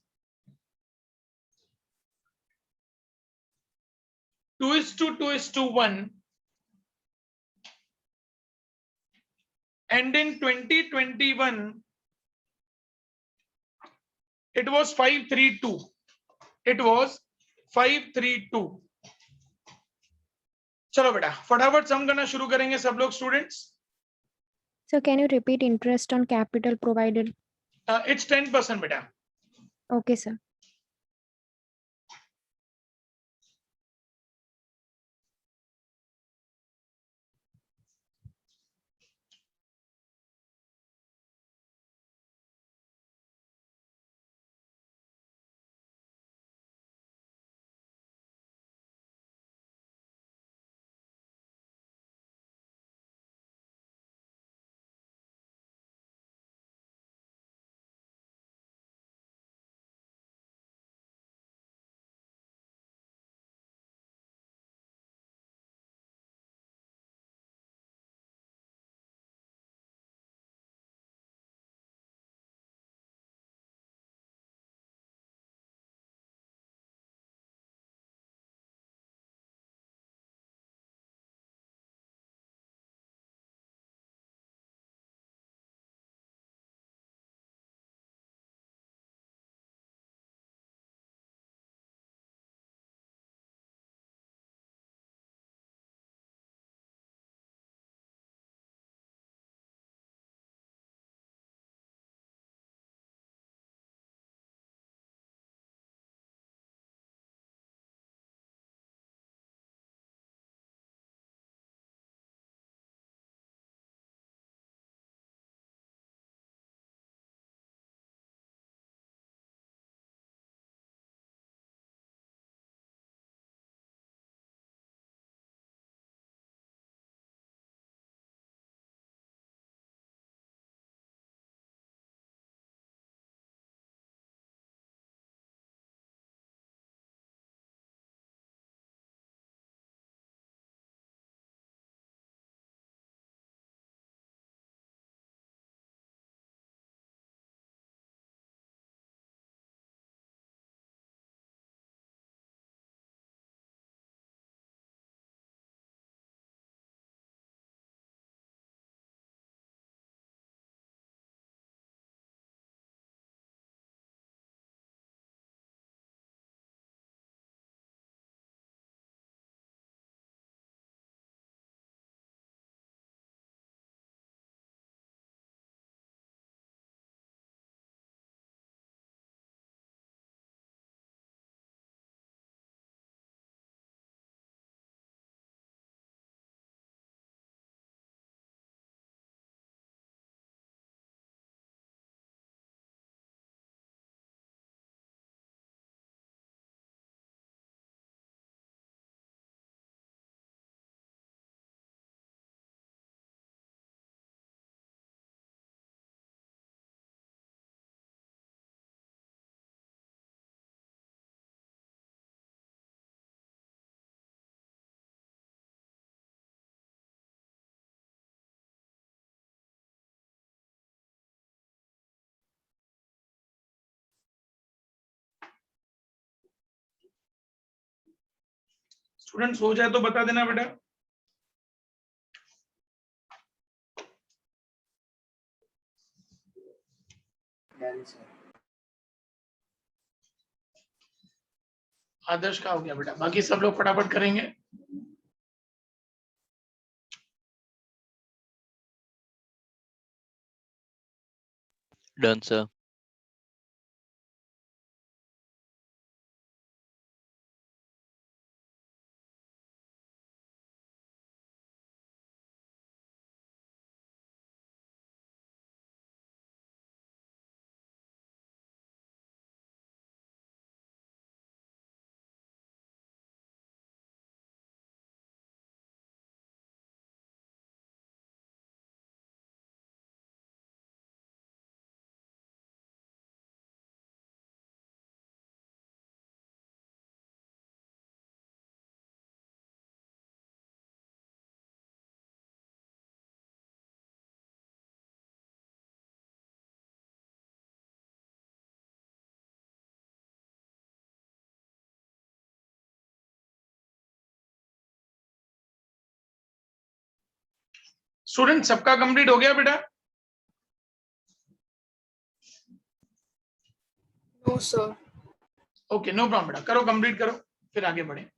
2:2:1, and in 2021 it was 5:3:2. It was 5:3:2. चलो बेटा फटाफट सम करना शुरू करेंगे सब लोग students. Sir, can you repeat interest on capital provided? It's 10% बेटा। Okay, sir. Students हो जाए तो बता देना बेटा। Done sir. आदर्श का हो गया बेटा, बाकी सब लोग फटाफट करेंगे। Done, sir. स्टूडेंट सबका कंप्लीट हो गया बेटा? No, sir. Okay, no problem बेटा, करो कंप्लीट करो, फिर आगे बढ़े।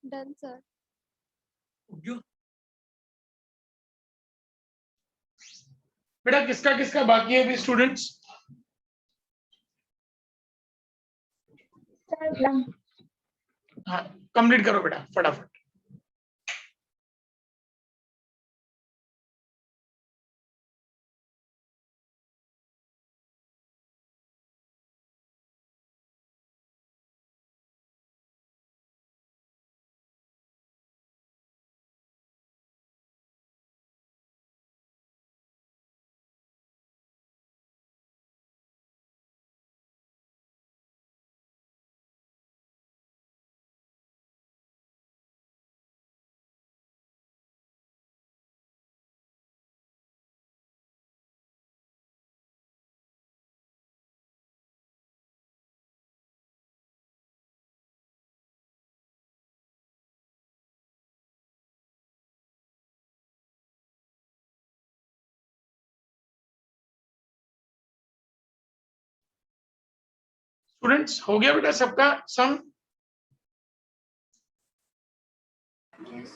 Done, sir. बेटा किसका किसका बाकी है अभी स्टूडेंट्स? Sir, done. हाँ, कंप्लीट करो बेटा फटाफट। स्टूडेंट्स हो गया बेटा सबका सम? यस।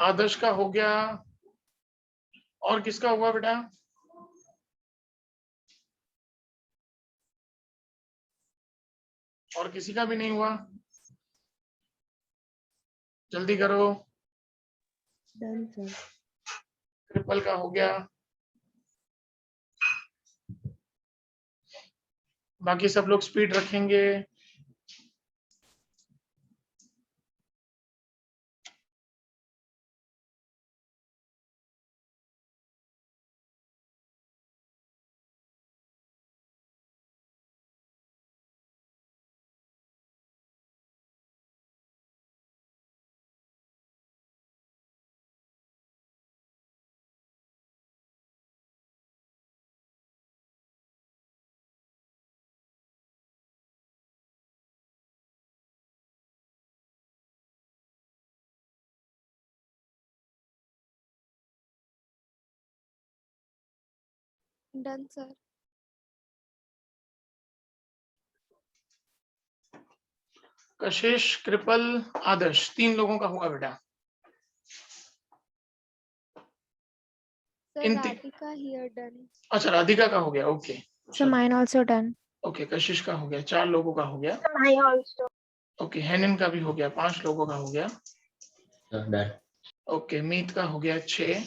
आदर्श का हो गया, और किसका हुआ बेटा? और किसी का भी नहीं हुआ? जल्दी करो। Done, sir. ट्रिपल का हो गया, बाकी सब लोग स्पीड रखेंगे। Done, sir. कशिश, कृपल, आदर्श, 3 लोगों का हुआ बेटा। Sir, in Radhika here done. अच्छा, राधिका का हो गया, okay. So mine also done. Okay, कशिश का हो गया, 4 लोगों का हो गया। I also. ओके, हेनिन का भी हो गया, 5 लोगों का हो गया। ओके, मीत का हो गया 6।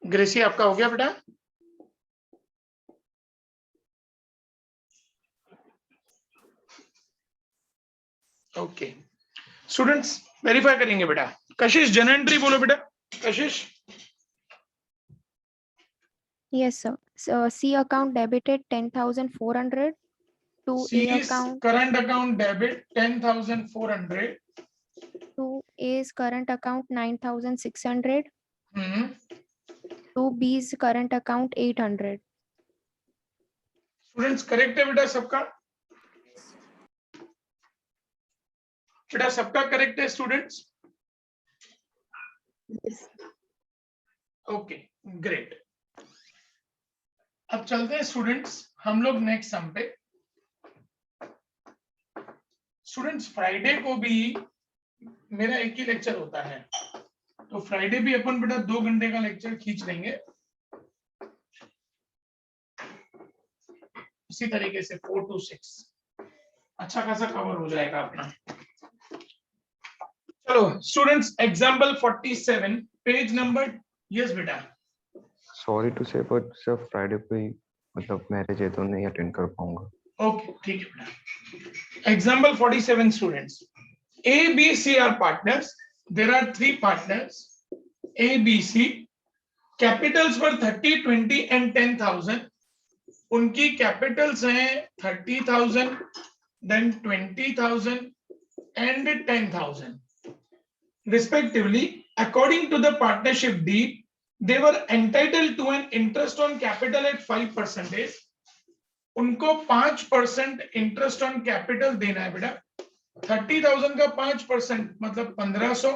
ग्रेसी आपका हो गया बेटा? ओके, स्टूडेंट्स वेरीफाई करेंगे बेटा। कशिश जन एंट्री बोलो बेटा, कशिश। Yes, sir. So C account debited 10,400 to A account. Current account debit 10,400 To A's current account 9,600. To B's current account 800. Students correct है बेटा सबका? बेटा सबका करेक्ट है स्टूडेंट्स? Okay, great. अब चलते हैं स्टूडेंट्स हम लोग नेक्स्ट सम पे। स्टूडेंट्स फ्राइडे को भी मेरा एक ही लेक्चर होता है, तो फ्राइडे भी अपन बेटा 2 घंटे का लेक्चर खींच लेंगे इसी तरीके से 4 to 6 अच्छा खासा कवर हो जाएगा अपना। चलो students example 47 page number. Yes बेटा। सॉरी टू से बट सर फ्राइडे को ही मतलब मैरिज है तो नहीं अटेंड कर पाऊंगा। ओके ठीक है बेटा। Example 47 students, A, B, C are partners. There are 3 partners A, B, C. Capitals were 30, 20 and 10,000. उनकी कैपिटल्स हैं 30,000, then 20,000 and 10,000 respectively. According to the partnership deed, they were entitled to an interest on capital at 5%. उनको 5% interest on capital देना है बेटा। 30,000 का 5% मतलब 1,500,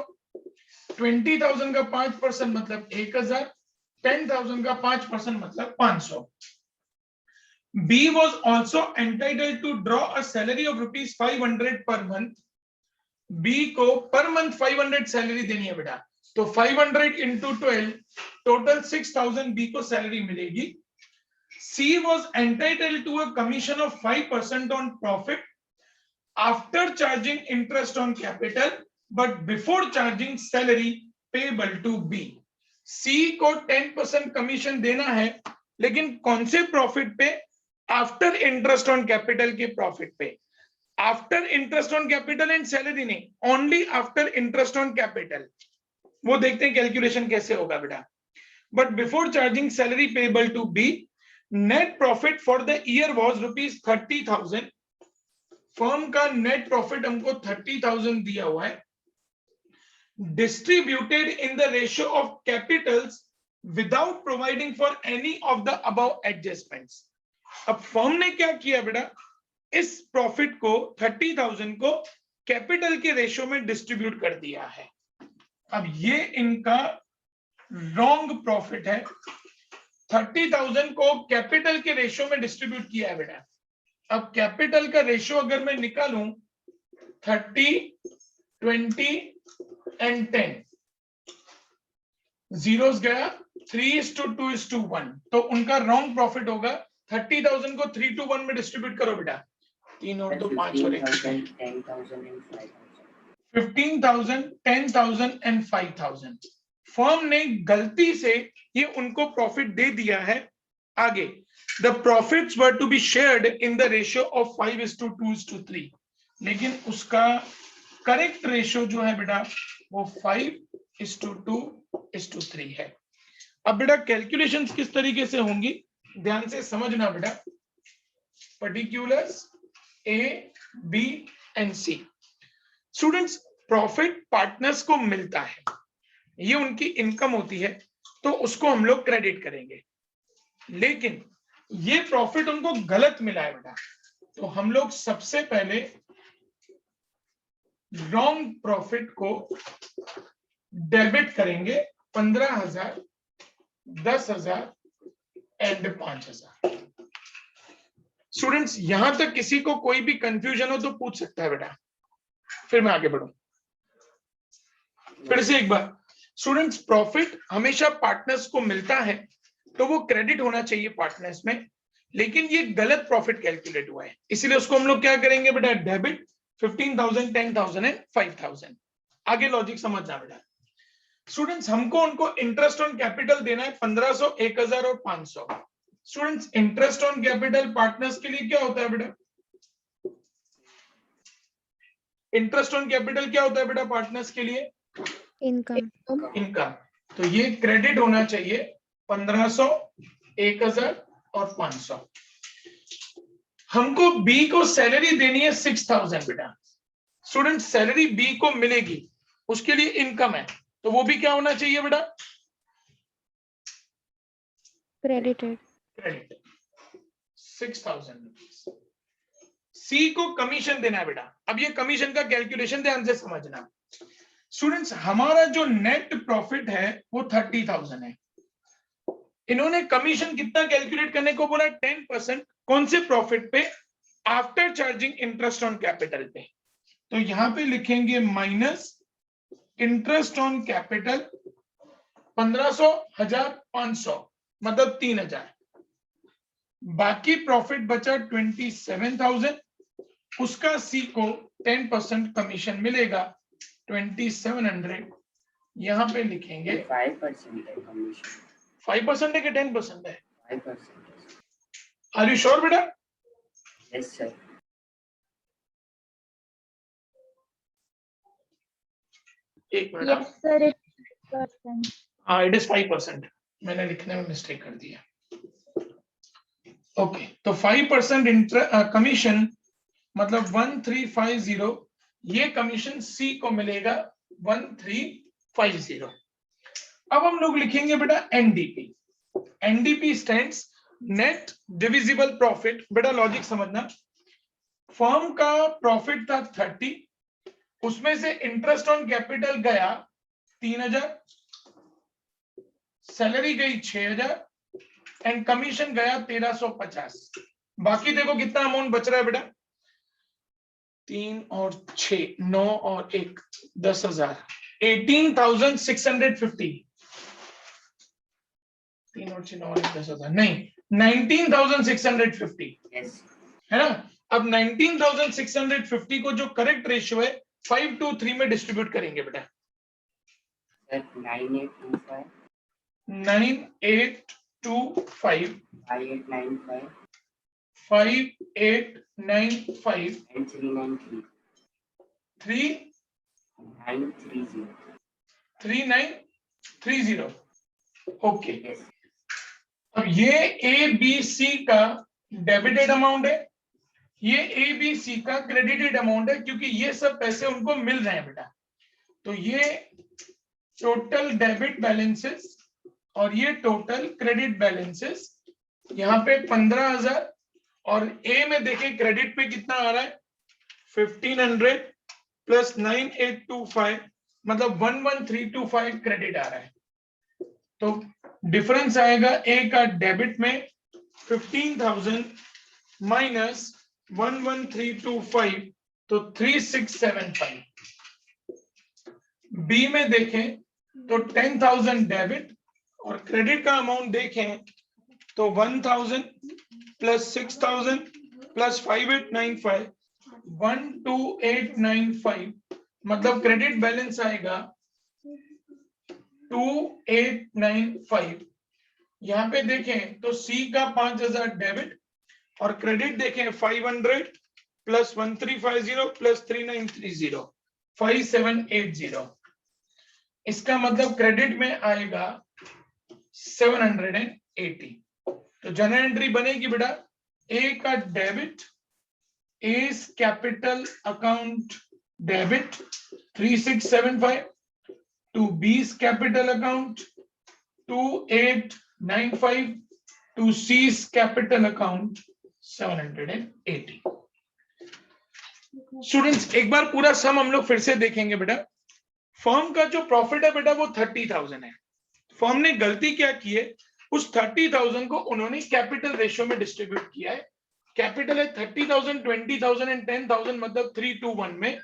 20,000 का 5% मतलब 1,000, 10,000 का 5% मतलब 500। B was also entitled to draw a salary of rupees 500 per month. B को पर मंथ 500 सैलरी देनी है बेटा, तो 500 into 12 टोटल 6,000 B को सैलरी मिलेगी। C was entitled to a commission of 5% on profit after charging interest on capital, but before charging salary payable to B. C को 10% commission देना है, लेकिन कौन से प्रॉफिट पे? आफ्टर इंटरेस्ट ऑन कैपिटल के प्रॉफिट पे। After interest on capital and salary नहीं, only after interest on capital. वो देखते हैं कैलकुलेशन कैसे होगा बेटा। But before charging salary payable to be, net profit for the year was rupees 30,000। Firm का नेट प्रॉफिट हमको 30,000 दिया हुआ है, distributed in the ratio of capitals without providing for any of the above adjustments. अब firm ने क्या किया बेटा, इस प्रॉफिट को 30,000 को कैपिटल के रेशियो में डिस्ट्रीब्यूट कर दिया है। अब ये इनका रॉन्ग प्रॉफिट है। 30,000 को कैपिटल के रेशियो में डिस्ट्रीब्यूट किया है बेटा। अब कैपिटल का रेशियो अगर मैं निकालूं 30, 20 एंड 10, जीरोस गया, 3:2:1, तो उनका रॉन्ग प्रॉफिट होगा। 30,000 को 3:1 में डिस्ट्रीब्यूट करो बेटा, 3 और 2 5 और 10,000 and 5,000। 15,000, 10,000 एंड 5,000। फर्म ने गलती से ये उनको प्रॉफिट दे दिया है। आगे, the profits were to be shared in the ratio of 5:2:3, लेकिन उसका करेक्ट रेशियो जो है बेटा वो 5:2:3 है। अब बेटा कैलकुलेशंस किस तरीके से होंगी ध्यान से समझना बेटा। Particulars A, B and C। Students profit partners को मिलता है, ये उनकी इनकम होती है, तो उसको हम लोग क्रेडिट करेंगे। लेकिन ये प्रॉफिट उनको गलत मिला है बेटा, तो हम लोग सबसे पहले रॉन्ग प्रॉफिट को डेबिट करेंगे 15,000, 10,000 एंड 5,000। स्टूडेंट्स यहां तक किसी को कोई भी कंफ्यूजन हो तो पूछ सकता है बेटा, फिर मैं आगे बढ़ूं। फिर से एक बार स्टूडेंट्स, प्रॉफिट हमेशा पार्टनर्स को मिलता है तो वो क्रेडिट होना चाहिए पार्टनर्स में, लेकिन ये गलत प्रॉफिट कैलकुलेट हुआ है, इसीलिए उसको हम लोग क्या करेंगे बेटा, डेबिट 15,000, 10,000 एंड 5,000। आगे लॉजिक समझना बेटा। स्टूडेंट्स, हमको उनको इंटरेस्ट ऑन कैपिटल देना है 1500, 1000 और 500। Students, interest on capital partners के लिए क्या होता है बेटा? इंटरेस्ट ऑन कैपिटल क्या होता है बेटा पार्टनर्स के लिए? इनकम। इनकम। तो ये क्रेडिट होना चाहिए 1500, 1000 और 500। हमको बी को सैलरी देनी है 6000 बेटा। स्टूडेंट, सैलरी बी को मिलेगी, उसके लिए इनकम है, तो वो भी क्या होना चाहिए बेटा? क्रेडिटेड। Credit 6000 rupees. सी को कमीशन देना है बेटा। अब ये कमीशन का कैलकुलेशन ध्यान से समझना। स्टूडेंट्स, हमारा जो नेट प्रॉफिट है वो 30,000 है। इन्होंने कमीशन कितना कैलकुलेट करने को बोला? 10%। कौन से प्रॉफिट पे? After charging interest on capital पे। तो यहां पे लिखेंगे माइनस इंटरेस्ट ऑन कैपिटल 1500, 1000, 500 मतलब 3000। बाकी प्रॉफिट बचा 27,000, उसका सी को 10% कमीशन मिलेगा 2700। यहां पे लिखेंगे 5% है कमीशन। 5% है कि 10% है? 5%। आर यू श्योर बेटा? Yes sir. एक मिनट। Yes, sir. It's 5%. हाँ, इट इज 5%। मैंने लिखने में मिस्टेक कर दिया। ओके, तो 5% कमीशन मतलब 1350, ये कमीशन सी को मिलेगा 1350। अब हम लोग लिखेंगे बेटा NDP. NDP stands net divisible profit. बेटा लॉजिक समझना, फर्म का प्रॉफिट था 30, उसमें से इंटरेस्ट ऑन कैपिटल गया 3000, सैलरी गई 6000 एंड कमीशन गया 1350। बाकी देखो कितना अमाउंट बच रहा है बेटा? 3 और 6, 9 और 1, 10,000, 18,650। 3 और 6, 9 और 1, 10,000 नहीं, 19,650 यस। है ना। अब 19,650 को जो करेक्ट रेशियो है 5:3 में डिस्ट्रीब्यूट करेंगे बेटा। Sir 9825 9825 5895 5895 and 393 930। 3930। Okay, yes. अब ये ए बी सी का डेबिटेड अमाउंट है, ये ए बी सी का क्रेडिटेड अमाउंट है, क्योंकि ये सब पैसे उनको मिल रहे हैं बेटा। तो ये टोटल डेबिट बैलेंसेस और ये टोटल क्रेडिट बैलेंसेस। यहाँ पे 15,000 और ए में देखें क्रेडिट पे कितना आ रहा है 1500 प्लस 9825 मतलब 11325 क्रेडिट आ रहा है। तो डिफरेंस आएगा ए का डेबिट में 15,000 माइनस 11325 तो 3675। बी में देखें तो 10,000 डेबिट और क्रेडिट का अमाउंट देखें तो 1,000 प्लस 6,000 प्लस 5895 12895 मतलब क्रेडिट बैलेंस आएगा 2895। यहाँ पे देखें तो सी का 5,000 डेबिट और क्रेडिट देखें 500 प्लस 1350 प्लस 3930 5780। इसका मतलब क्रेडिट में आएगा 780। तो जनरल एंट्री बनेगी बेटा ए का debit, A's capital account debit 3675 to B's capital account 2895 to C's capital account 780। Students, एक बार पूरा सम हम लोग फिर से देखेंगे बेटा। फर्म का जो प्रॉफिट है बेटा वो 30,000 है। फर्म ने गलती क्या की है, उस 30,000 को उन्होंने कैपिटल रेशियो में डिस्ट्रीब्यूट किया है। कैपिटल है 30,000, 20,000 एंड 10,000 मतलब 3 to 1 में,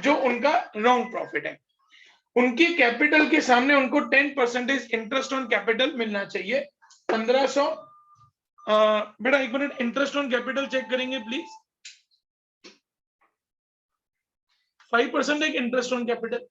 जो उनका रॉन्ग प्रॉफिट है। उनकी कैपिटल के सामने उनको 10% इंटरेस्ट ऑन कैपिटल मिलना चाहिए। 1500 बेटा एक minute, interest on capital check करेंगे please. 5% interest on capital,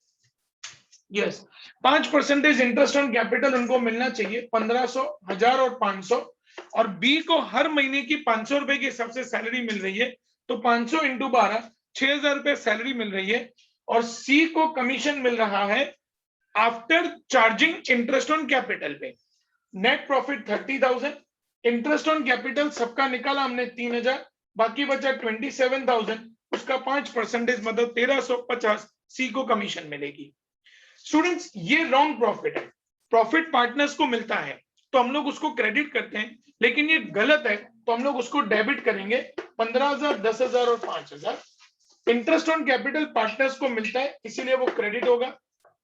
yes 5% interest on capital उनको मिलना चाहिए। 1500, 1000 और 500, और बी को हर महीने की 500 रुपए के हिसाब से सैलरी मिल रही है, तो 500 इंटू 12 6000 रुपए सैलरी मिल रही है। और सी को कमीशन मिल रहा है after charging interest on capital पे। Net profit 30,000, interest on capital सबका निकाला हमने 3000, बाकी बचा 27,000, उसका 5% मतलब 1350 सी को कमीशन मिलेगी। स्टूडेंट्स ये रॉन्ग प्रॉफिट है, प्रॉफिट पार्टनर्स को मिलता है तो हम लोग उसको क्रेडिट करते हैं, लेकिन ये गलत है तो हम लोग उसको डेबिट करेंगे। 15,000, 10,000 और 5,000 इंटरेस्ट ऑन कैपिटल पार्टनर्स को मिलता है इसीलिए वो क्रेडिट होगा।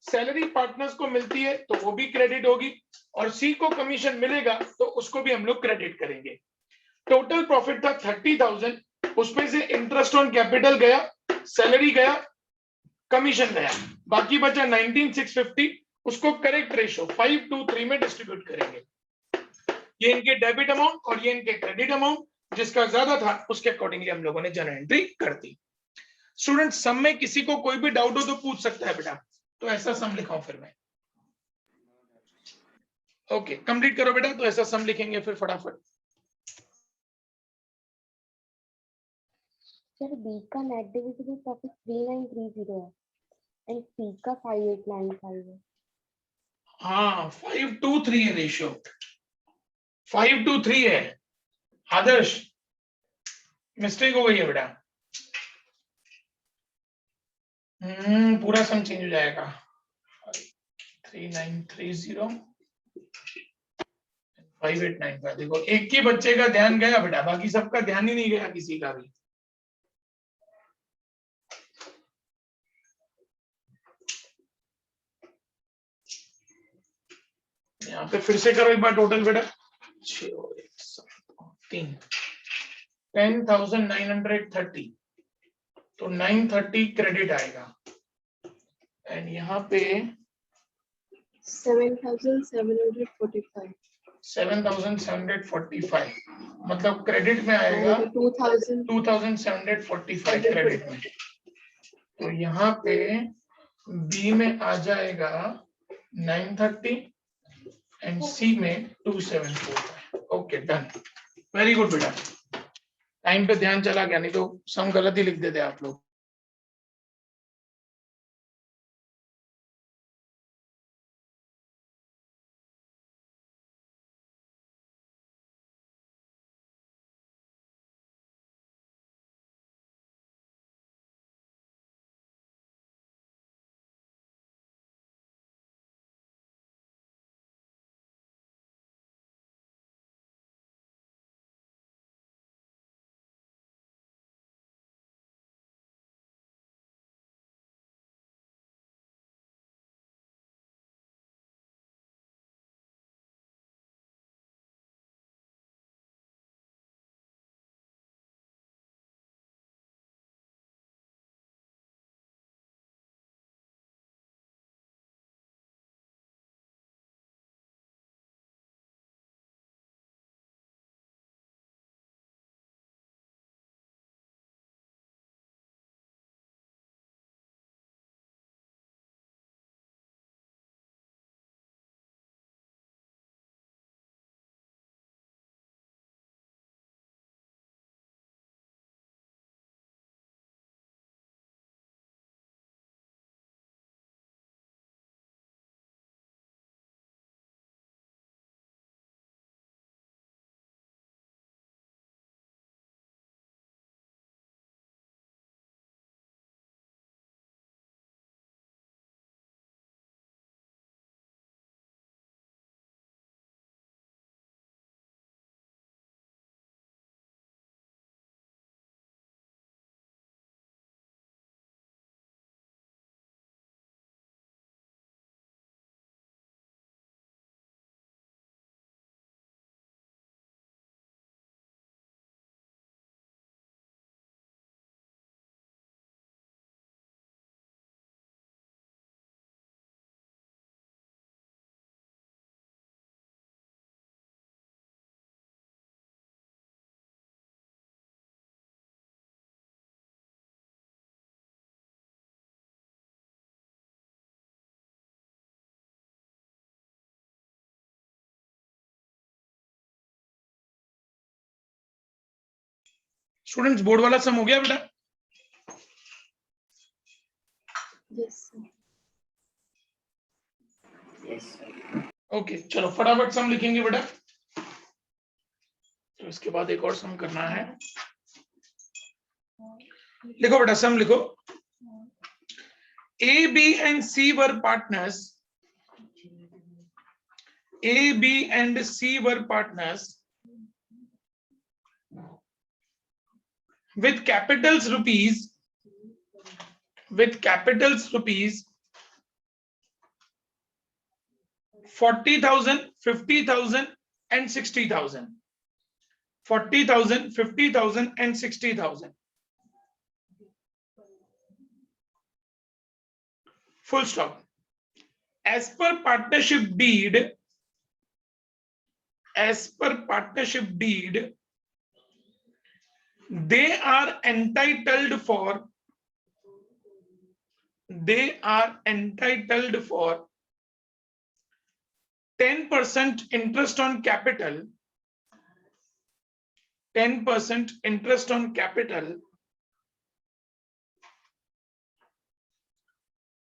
सैलरी पार्टनर्स को मिलती है तो वो भी क्रेडिट होगी, और सी को कमीशन मिलेगा तो उसको भी हम लोग क्रेडिट करेंगे। टोटल प्रॉफिट था 30,000, उसमें से इंटरेस्ट ऑन कैपिटल गया, सैलरी गया, कमीशन गया, बाकी बचा 19,650, उसको करेक्ट रेशो 5:3 में डिस्ट्रीब्यूट करेंगे। ये इनके डेबिट अमाउंट और ये इनके क्रेडिट अमाउंट, जिसका ज्यादा था उसके अकॉर्डिंगली हम लोगों ने जर्नल एंट्री कर दी। स्टूडेंट सम में किसी को कोई भी डाउट हो तो पूछ सकता है बेटा, तो ऐसा सम लिखाऊं फिर मैं? ओके कंप्लीट करो बेटा, तो ऐसा सम लिखेंगे फिर फटाफट। सर बी का नेट डिविजिबल प्रॉफिट 3930 है एंड सी का 5895 है। हाँ 5:3 है रेशियो, 5:3 है। आदर्श मिस्टेक हो गई है बेटा, पूरा सम चेंज हो जाएगा। 3930 5895। देखो एक ही बच्चे का ध्यान गया बेटा, बाकी सबका ध्यान ही नहीं गया किसी का भी। यहाँ पे फिर से करो एक बार टोटल बेटा। 6 और 1 7 3 10,930, तो 930 क्रेडिट आएगा, एंड यहाँ पे 7745 7,745 मतलब क्रेडिट में आएगा 2,745 क्रेडिट में। तो यहाँ पे बी में आ जाएगा 930 एंड सी में 2,745। ओके डन, वेरी गुड बेटा, टाइम पे ध्यान चला गया, नहीं तो सम गलत ही लिख देते आप लोग। स्टूडेंट्स बोर्ड वाला सम हो गया बेटा? Yes, sir. Yes sir. Okay चलो फटाफट सम लिखेंगे बेटा। तो इसके बाद एक और सम करना है। लिखो बेटा सम लिखो। A, B and C were partners. A, B and C were partners with capitals rupees 40,000, 50,000 and 60,000. 40,000, 50,000 and 60,000. Full stop. As per partnership deed, they are entitled for 10% interest on capital, 10% interest on capital,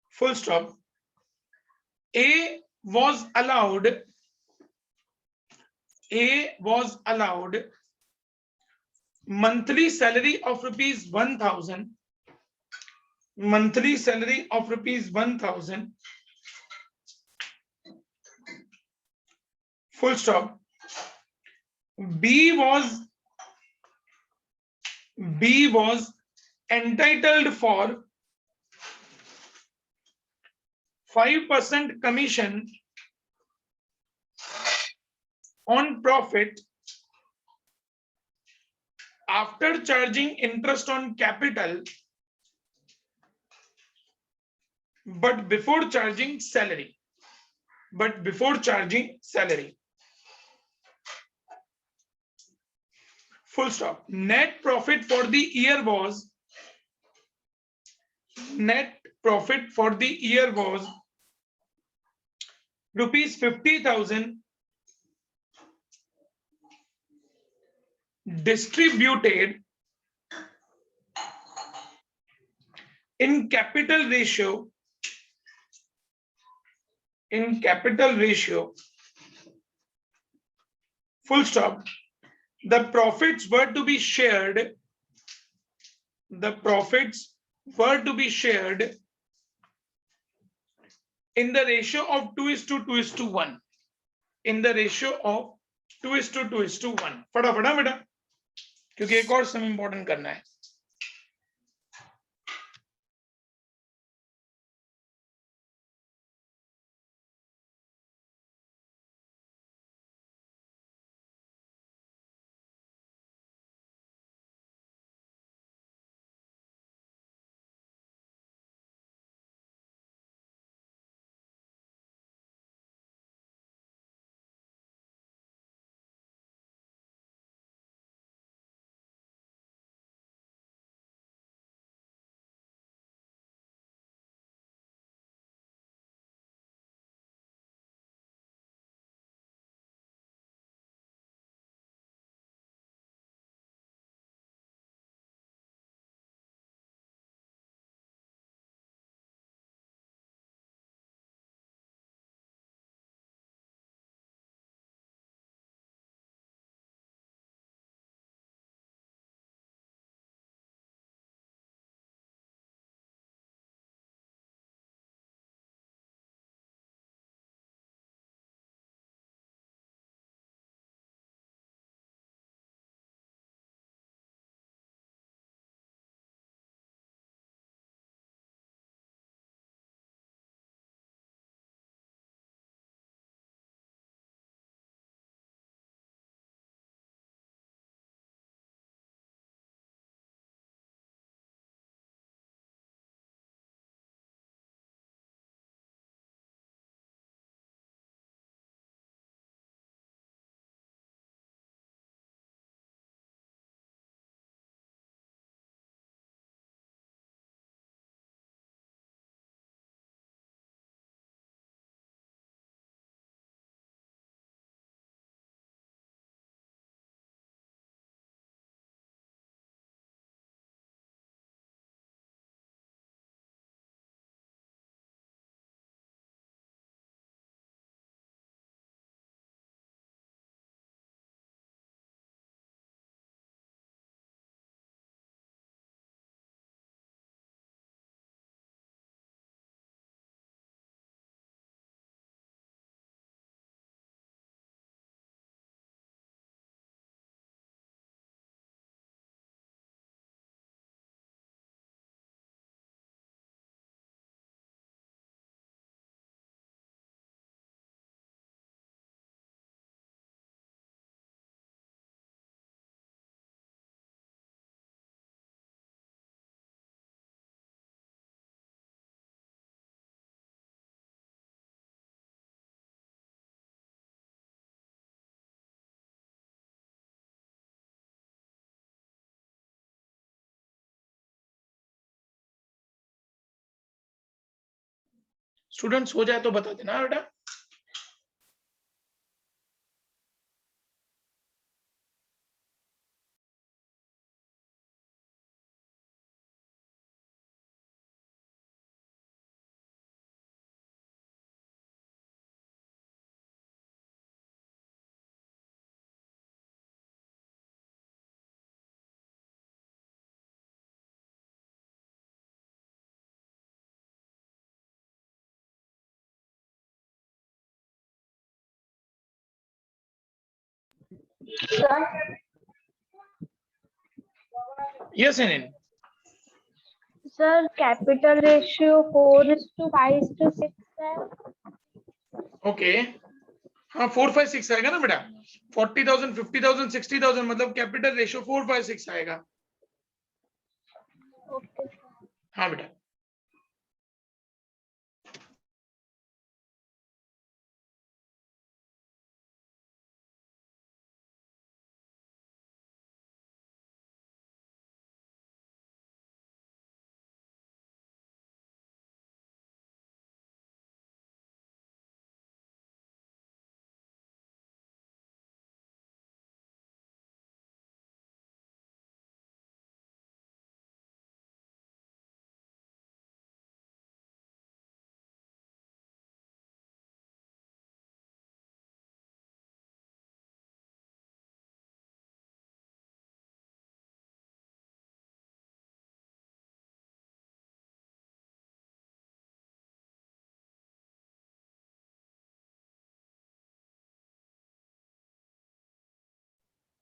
full stop. A was allowed monthly salary of rupees 1,000, full stop. B was entitled for 5% commission on profit after charging interest on capital, but before charging salary. Full stop. Net profit for the year was rupees 50,000 distributed in capital ratio, full stop. The profits were to be shared in the ratio of 2:2:1. In the ratio of 2:2:1. फटाफट बेटा, क्योंकि एक और some important करना है। Students हो जाए तो बता देना बेटा। Sir, यस एनिन। sir, capital ratio 4:5:6 है। ओके, हाँ 4, 5, 6 आएगा ना बेटा। 40,000, 50,000, 60,000 मतलब कैपिटल रेशियो 4, 5, 6 आएगा। Okay. हाँ बेटा।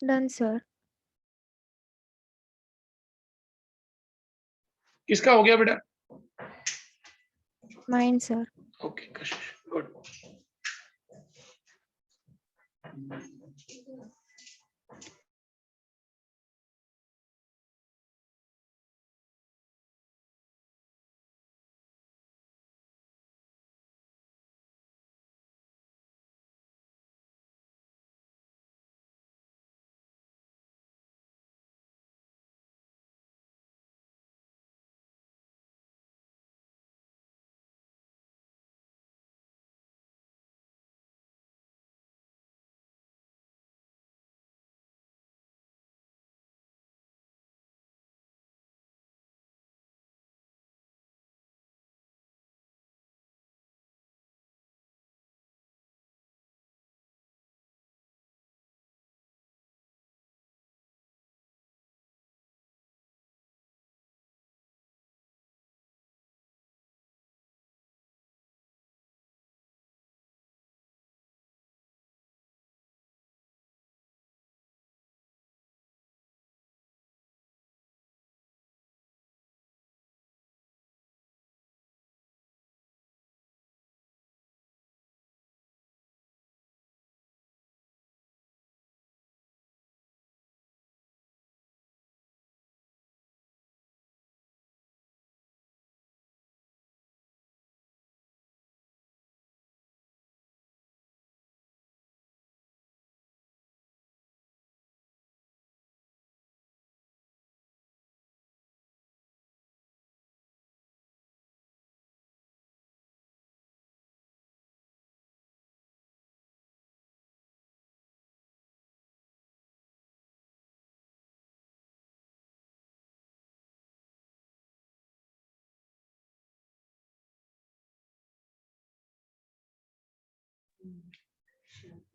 Done, sir. किसका हो गया बेटा? Mine, sir. ओके कशिश, गुड।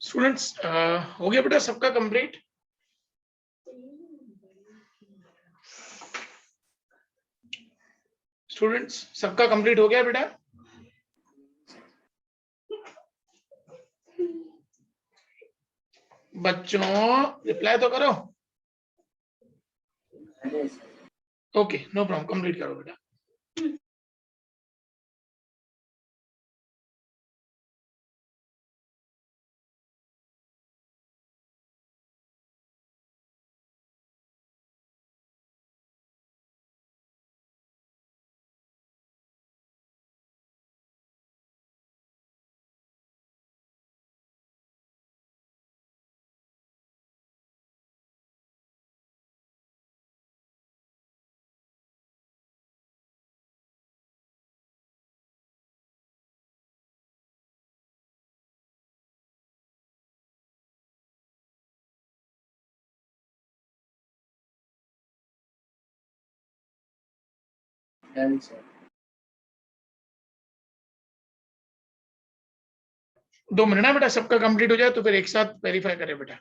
स्टूडेंट्स हो गया बेटा सबका कंप्लीट? स्टूडेंट्स सबका कंप्लीट हो गया बेटा? बच्चों रिप्लाई तो करो। ओके नो प्रॉब्लम, कंप्लीट करो बेटा। Done sir. 2 मिनट ना बेटा, सबका कंप्लीट हो जाए तो फिर एक साथ वेरीफाई करें बेटा।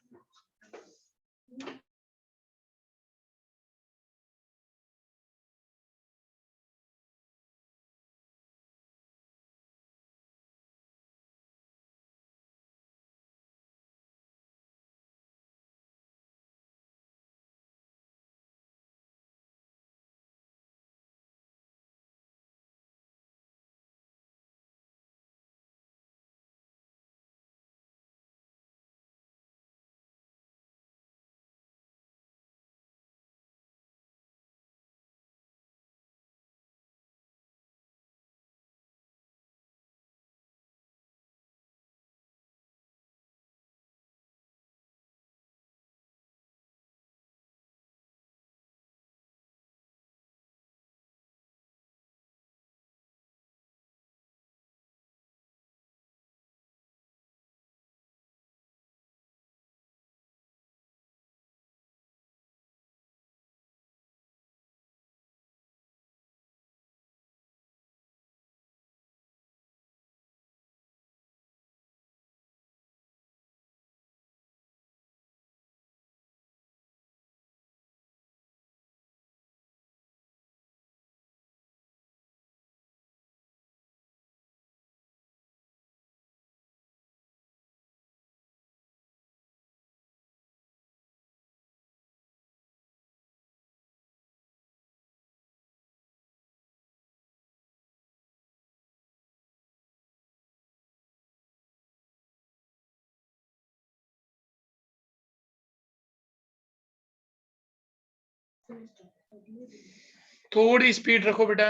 थोड़ी स्पीड रखो बेटा,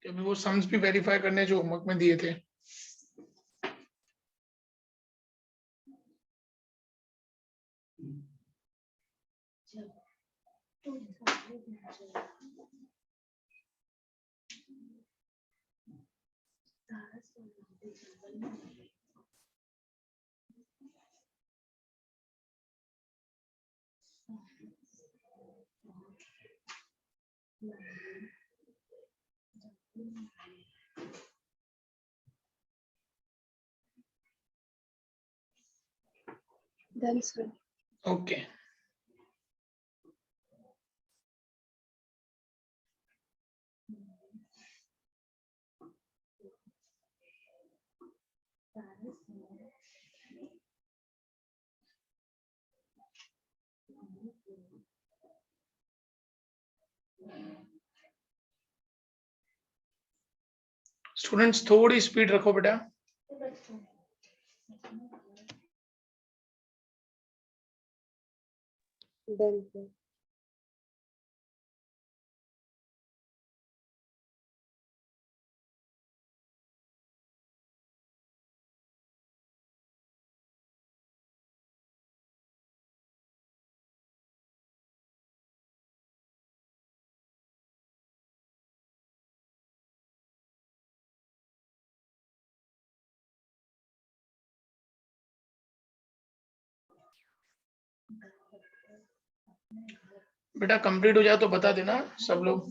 क्योंकि वो सम्स भी वेरीफाई करने जो होमवर्क में दिए थे। Done, sir. ओके, स्टूडेंट्स थोड़ी स्पीड रखो बेटा। Done, sir. बेटा कंप्लीट हो जाए तो बता देना सब लोग।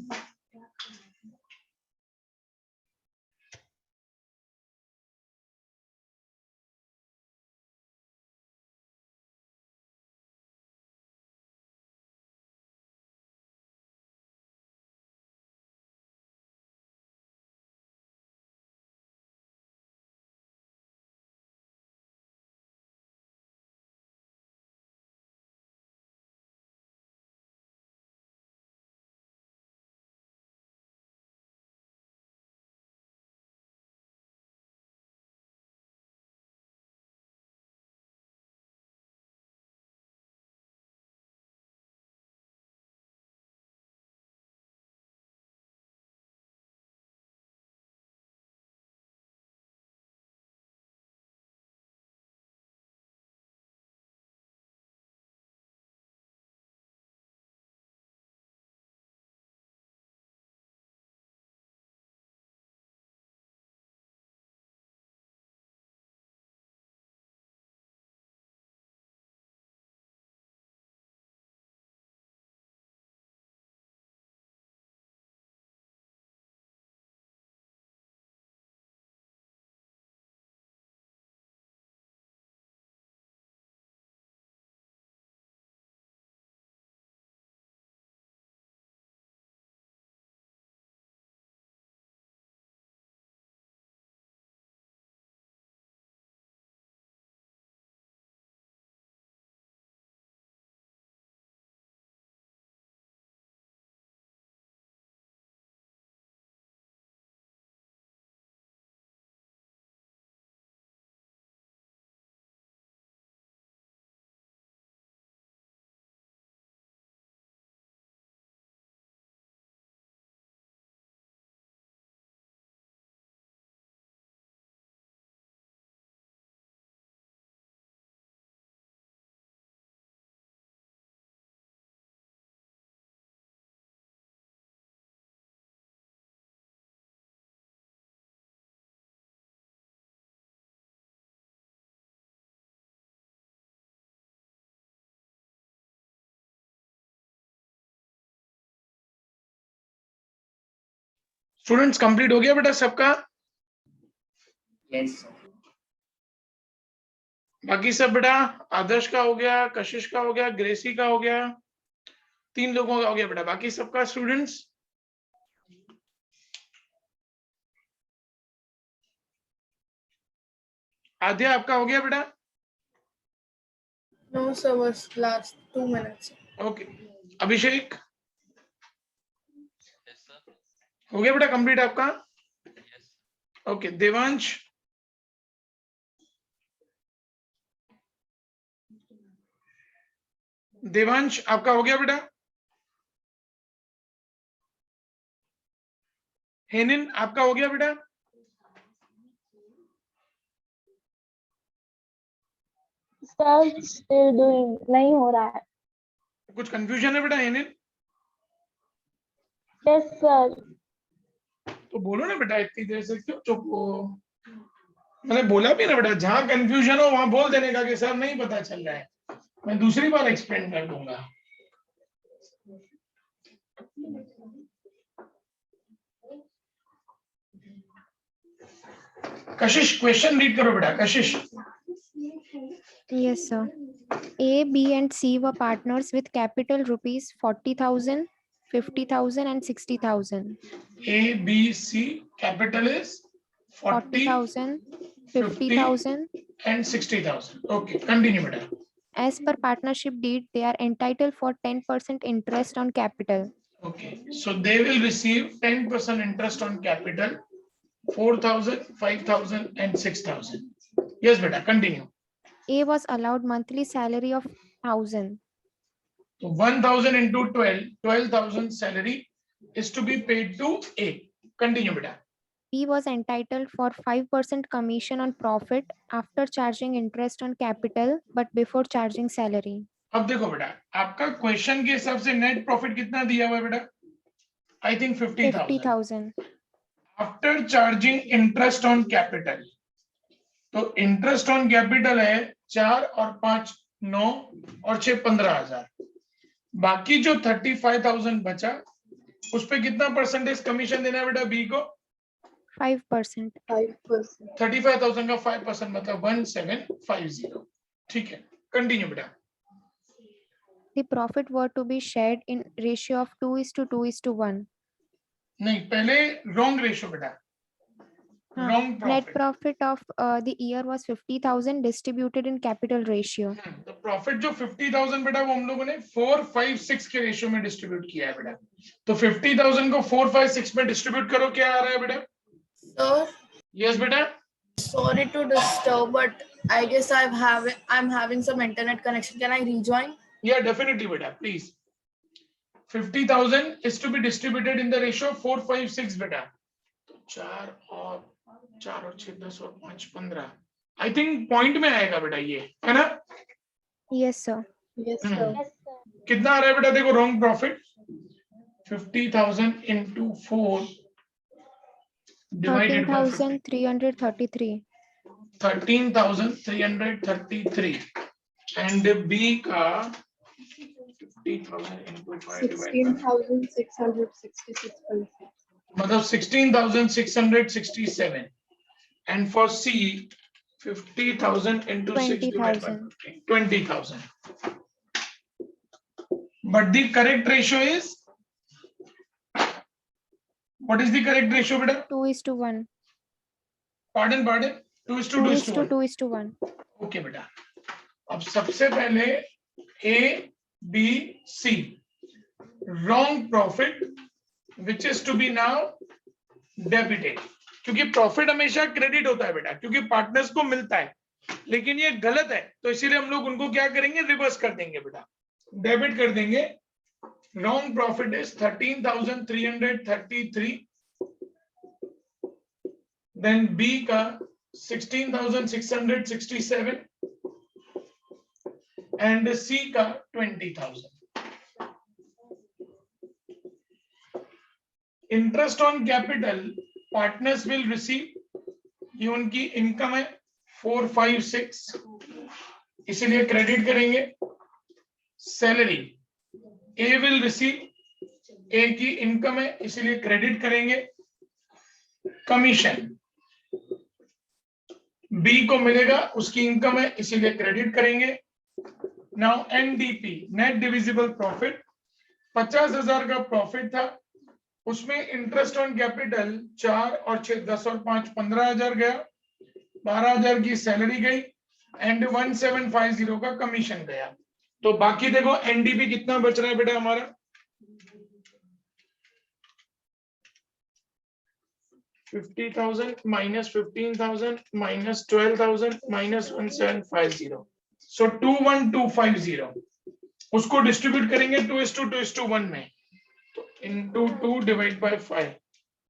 स्टूडेंट्स कंप्लीट हो गया बेटा सबका? Yes sir. बाकी सब बेटा, आदर्श का हो गया, कशिश का हो गया, ग्रेसी का हो गया, 3 लोगों का हो गया बेटा। बाकी सबका स्टूडेंट्स? आद्या आपका हो गया बेटा? No, sir, was last 2 minutes. Okay. अभिषेक हो गया बेटा कंप्लीट आपका? ओके। देवांश? देवांश आपका हो गया बेटा? हेनिन आपका हो गया बेटा? सर स्टिल डूइंग, नहीं हो रहा है। कुछ कंफ्यूजन है बेटा हेनिन? Yes sir. तो बोलो ना बेटा, इतनी देर से क्यों चुप हो? मैंने बोला भी ना बेटा, जहां कंफ्यूजन हो वहां बोल देने का कि सर नहीं पता चल रहा है, मैं दूसरी बार एक्सप्लेन कर दूंगा। कशिश क्वेश्चन रीड करो बेटा। कशिश? Yes, sir. A, B, and C were partners with capital rupees 40,000, 50,000, and 60,000. A, B, C capital is 40, 40,000, 50,000. and 60,000. Okay, continue बेटा। As per partnership deed, they are entitled for 10% interest on capital. Okay, so they will receive 10% interest on capital, 4,000, 5,000, and 6,000. Yes बेटा, continue. A was allowed monthly salary of 1,000. So 1,000 into 12, 12,000 salary is to be paid to A. Continue बेटा। B was entitled for 5% commission on profit after charging interest on capital, but before charging salary. अब देखो बेटा, आपका question के हिसाब से net profit कितना दिया हुआ है बेटा? I think 50,000 50,000. After charging interest on capital. तो इंटरेस्ट ऑन कैपिटल है 4 और 5 9 और 6 15,000। बाकी जो 35,000 बचा, उस पे कितना परसेंटेज कमीशन देना है बेटा बी को? 5%. 5%. 35,000 का 5% मतलब 1750। ठीक है, कंटिन्यू बेटा। The profit were to be shared in ratio of 2:2:1. नहीं, पहले रॉन्ग रेशो बेटा, wrong Net profit. profit of the year was 50,000 distributed in capital ratio. तो प्रॉफिट जो 50,000 बेटा वो हम लोगों ने 4, 5, 6 के रेशियो में डिस्ट्रीब्यूट किया है बेटा। तो 50,000 को 4, 5, 6 में डिस्ट्रीब्यूट करो, क्या आ रहा है बेटा? Sir, यस बेटा। sorry to disturb, but I guess I'm having some internet connection. Can I rejoin? Yeah, definitely बेटा, please. 50,000 is to be distributed in the ratio 4, 5, 6 बेटा। तो 4 और 6 10 और 5 15। आई थिंक पॉइंट में आएगा बेटा, ये है ना? Yes, sir. Yes, sir. कितना आ रहा है बेटा? देखो wrong profit 50,000 into 4 divided by 50. 13,333. 13,333 and B का 50,000 into 5 divided by 16,666. मतलब 16,667 and for C 50,000 into 6 divided by 50, 20,000. But the correct ratio is, what is the correct ratio beta? 2:1. Pardon 2:1. Okay बेटा, अब सबसे पहले A, B, C wrong profit which is to be now debited, क्योंकि profit हमेशा credit होता है बेटा, क्योंकि पार्टनर्स को मिलता है, लेकिन ये गलत है तो इसीलिए हम लोग उनको क्या करेंगे, रिवर्स कर देंगे बेटा, डेबिट कर देंगे। Wrong profit is 13,333, then B का 16,667 एंड सी का 20,000। Interest on capital partners will receive, ये उनकी इनकम है 4, 5, 6, इसीलिए क्रेडिट करेंगे। सैलरी ए विल रिसीव, ए की इनकम है इसीलिए क्रेडिट करेंगे। कमीशन बी को मिलेगा, उसकी इनकम है इसीलिए क्रेडिट करेंगे। Now NDP net divisible profit 50,000 का प्रॉफिट था, उसमें इंटरेस्ट ऑन कैपिटल 4 और 6 10 और 5 15,000 गया, 12,000 की सैलरी गई एंड 1750 का कमीशन गया। तो बाकी देखो एनडीपी कितना बच रहा है बेटा हमारा, 50,000 माइनस 15,000 माइनस 12,000 माइनस 1750, सो 21,250। उसको डिस्ट्रीब्यूट करेंगे 2:2:1 में, तो इंटू 2 डिवाइड बाय 5,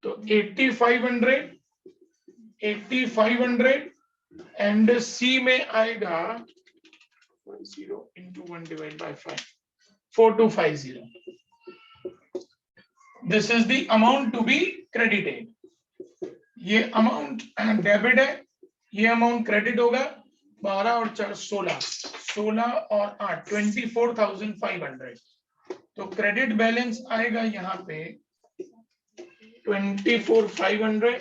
तो 8500 एंड सी में आएगा 0 into 1 divide by 5, 4250। This is the amount to be credited. ये अमाउंट डेबिट है, ये अमाउंट क्रेडिट होगा। 12 और 4 16, 16 और 8 24,500। तो क्रेडिट बैलेंस आएगा यहाँ पे 24,500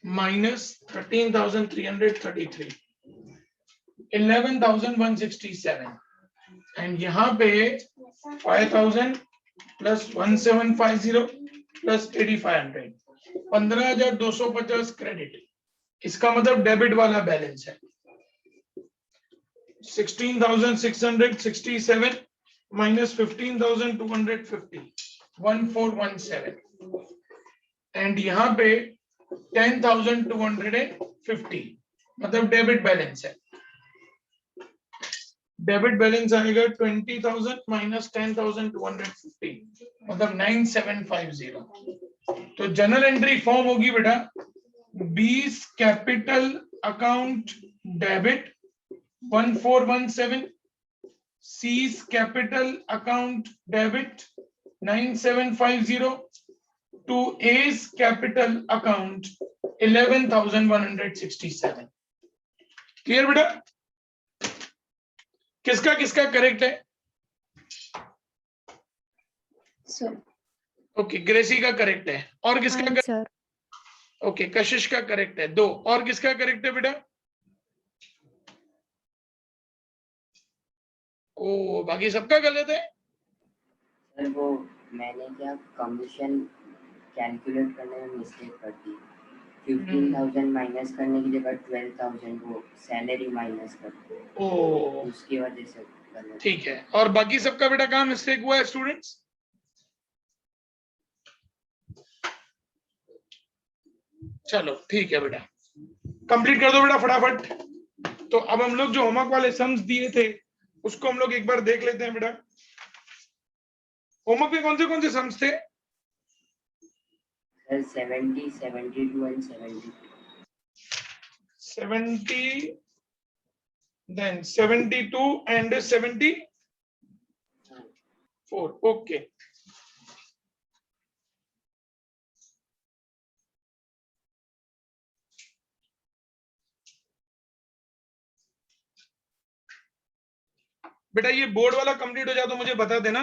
माइनस 13,333, 11,167 एंड यहाँ पे 5,000 प्लस 1750 प्लस 8,500, 15,250 क्रेडिट। इसका मतलब डेबिट वाला बैलेंस है। 16,667 माइनस 15,250, 1417 एंड यहाँ पे 10,250 मतलब डेबिट बैलेंस है। डेबिट बैलेंस आएगा 20,000 माइनस 10,250 मतलब 9750। तो जनरल एंट्री फॉर्म होगी बेटा, B's capital account debit 1417, C's capital account debit 9750 to A's capital account 11,167। Clear बेटा? किसका किसका करेक्ट है? सर ओके, ग्रेसी का करेक्ट है। और किसका करेक्ट? सर ओके, कशिश का करेक्ट है 2। और किसका करेक्ट है बेटा? ओ, बाकी सबका गलत है। सर वो मैंने क्या कमीशन कैलकुलेट करने में मिस्टेक कर दी। 15,000 माइनस करने की जगह 12,000 वो सैलरी माइनस कर दी, ओ उसकी वजह से गलत। ठीक है। और बाकी सबका बेटा कहाँ मिस्टेक हुआ है स्टूडेंट्स? चलो ठीक है बेटा, कंप्लीट कर दो बेटा फटाफट। तो अब हम लोग जो होमवर्क वाले सम्स दिए थे उसको हम लोग एक बार देख लेते हैं बेटा। होमवर्क में कौन से सम्स थे? Sir 70, 72 and 70। 70 then 72 and 74। Okay, बेटा ये बोर्ड वाला कंप्लीट हो जाए तो मुझे बता देना।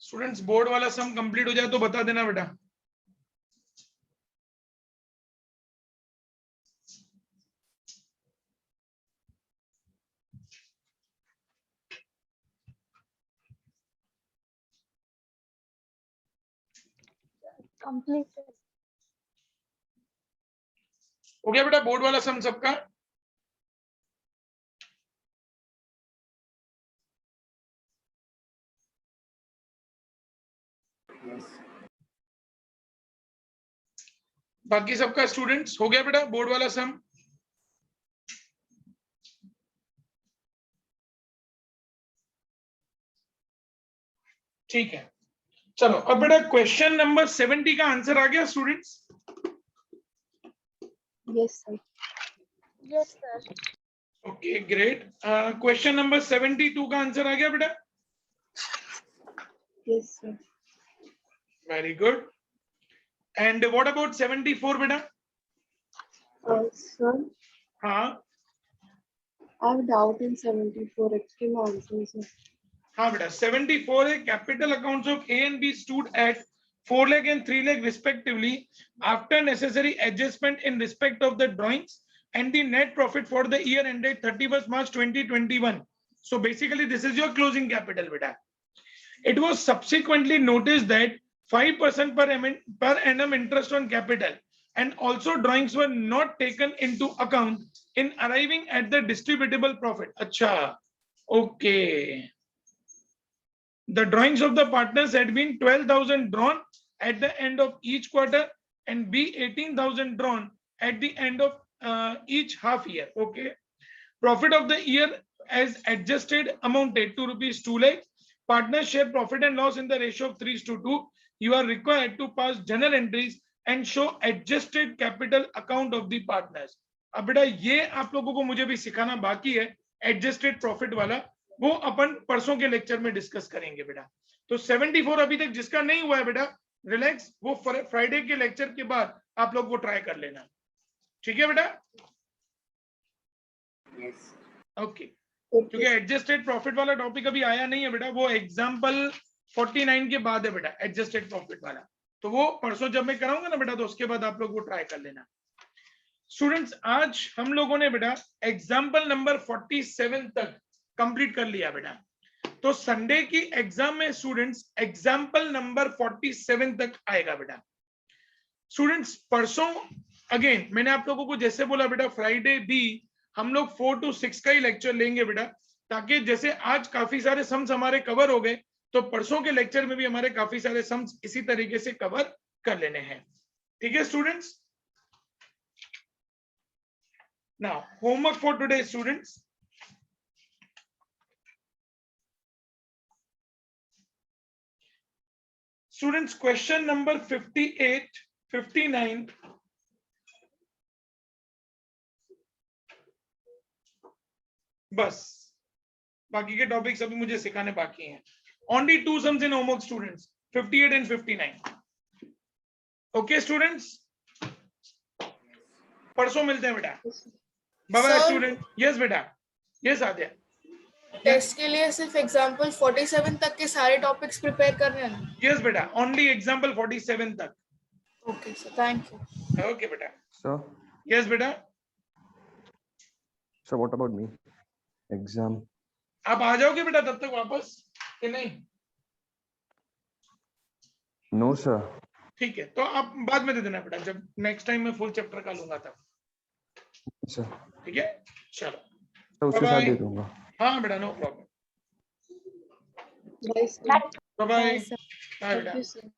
स्टूडेंट्स बोर्ड वाला सम कंप्लीट हो जाए तो बता देना बेटा। कंप्लीट हो गया बेटा बोर्ड वाला सम सबका? यस बाकी सबका स्टूडेंट्स हो गया बेटा बोर्ड वाला सम? ठीक है, चलो अब बेटा क्वेश्चन नंबर 70 का आंसर आ गया students? Yes sir. Yes, sir. Okay great. Question number 72 का आंसर आ गया बेटा? Yes, sir. Very good. And what about 74 बेटा? Sir, हाँ I have doubt in 74. Actually, my answer is sir. हाँ बेटा 74 है. Capital accounts of A and B stood at 4 lakh and 3 lakh respectively after necessary adjustment in respect of the drawings and the net profit for the year ended 31st March 2021. So basically this is your closing capital beta. It was subsequently noticed that 5% per annum interest on capital and also drawings were not taken into account in arriving at the distributable profit. Acha, okay. The drawings of the partners had been 12,000 drawn at the end of each quarter and be 18,000 drawn at the end of each half year. Okay. Profit of the year as adjusted amounted to rupees 2 lakh. Partners share profit and loss in the ratio of 3:2. You are required to pass journal entries and show adjusted capital account of the partners. अब बेटा ये आप लोगों को मुझे भी सिखाना बाकी है. एडजस्टेड प्रॉफिट वाला वो अपन परसों के लेक्चर में डिस्कस करेंगे बेटा. तो 74 अभी तक जिसका नहीं हुआ है बेटा रिलैक्स, वो फ्राइडे के लेक्चर के बाद आप लोग वो ट्राई कर लेना. ठीक है बेटा? यस. ओके. क्योंकि एडजस्टेड प्रॉफिट वाला टॉपिक अभी आया नहीं है बेटा, वो एग्जांपल 49 के बाद है बेटा एडजस्टेड प्रॉफिट वाला. तो वो परसों जब मैं कराऊंगा ना बेटा तो उसके बाद आप लोग वो ट्राई कर लेना. स्टूडेंट्स आज हम लोगों ने बेटा एग्जांपल नंबर 47 तक कंप्लीट कर लिया बेटा. तो संडे की एग्जाम में स्टूडेंट्स एग्जांपल नंबर 47 तक आएगा बेटा. स्टूडेंट्स परसों अगेन मैंने आप लोगों को जैसे बोला बेटा फ्राइडे भी हम लोग 4 to 6 का ही लेक्चर लेंगे बेटा, ताकि जैसे आज काफी सारे सम्स हमारे कवर हो गए तो परसों के लेक्चर में भी हमारे काफी सारे सम्स इसी तरीके से कवर कर लेने हैं. ठीक है students? Now homework for today students. Students, question number 58, 59. बस बाकी के टॉपिक्स अभी मुझे सिखाने बाकी हैं. Only 2 sums in homework students, 58 and 59. Okay students? परसों मिलते हैं बेटा. Bye bye student. यस बेटा. यस आद्या. टेस्ट के लिए सिर्फ एग्जांपल 47 तक के सारे टॉपिक्स प्रिपेयर करने हैं. यस बेटा, ओनली एग्जांपल 47 तक. Okay sir, thank you. Okay बेटा. Sir, यस बेटा. so what about me? Exam. आप आ जाओगे बेटा तब तक वापस कि नहीं? No, sir. ठीक है, तो आप बाद में दे देना बेटा, जब नेक्स्ट टाइम मैं फुल चैप्टर का लूंगा तब. Sir. ठीक है चलो. तो उसके साथ दे दूंगा. हाँ बेटा no problem. Bye, sir. Bye bye. Bye, sir. Bye Thank बेटा. you, sir.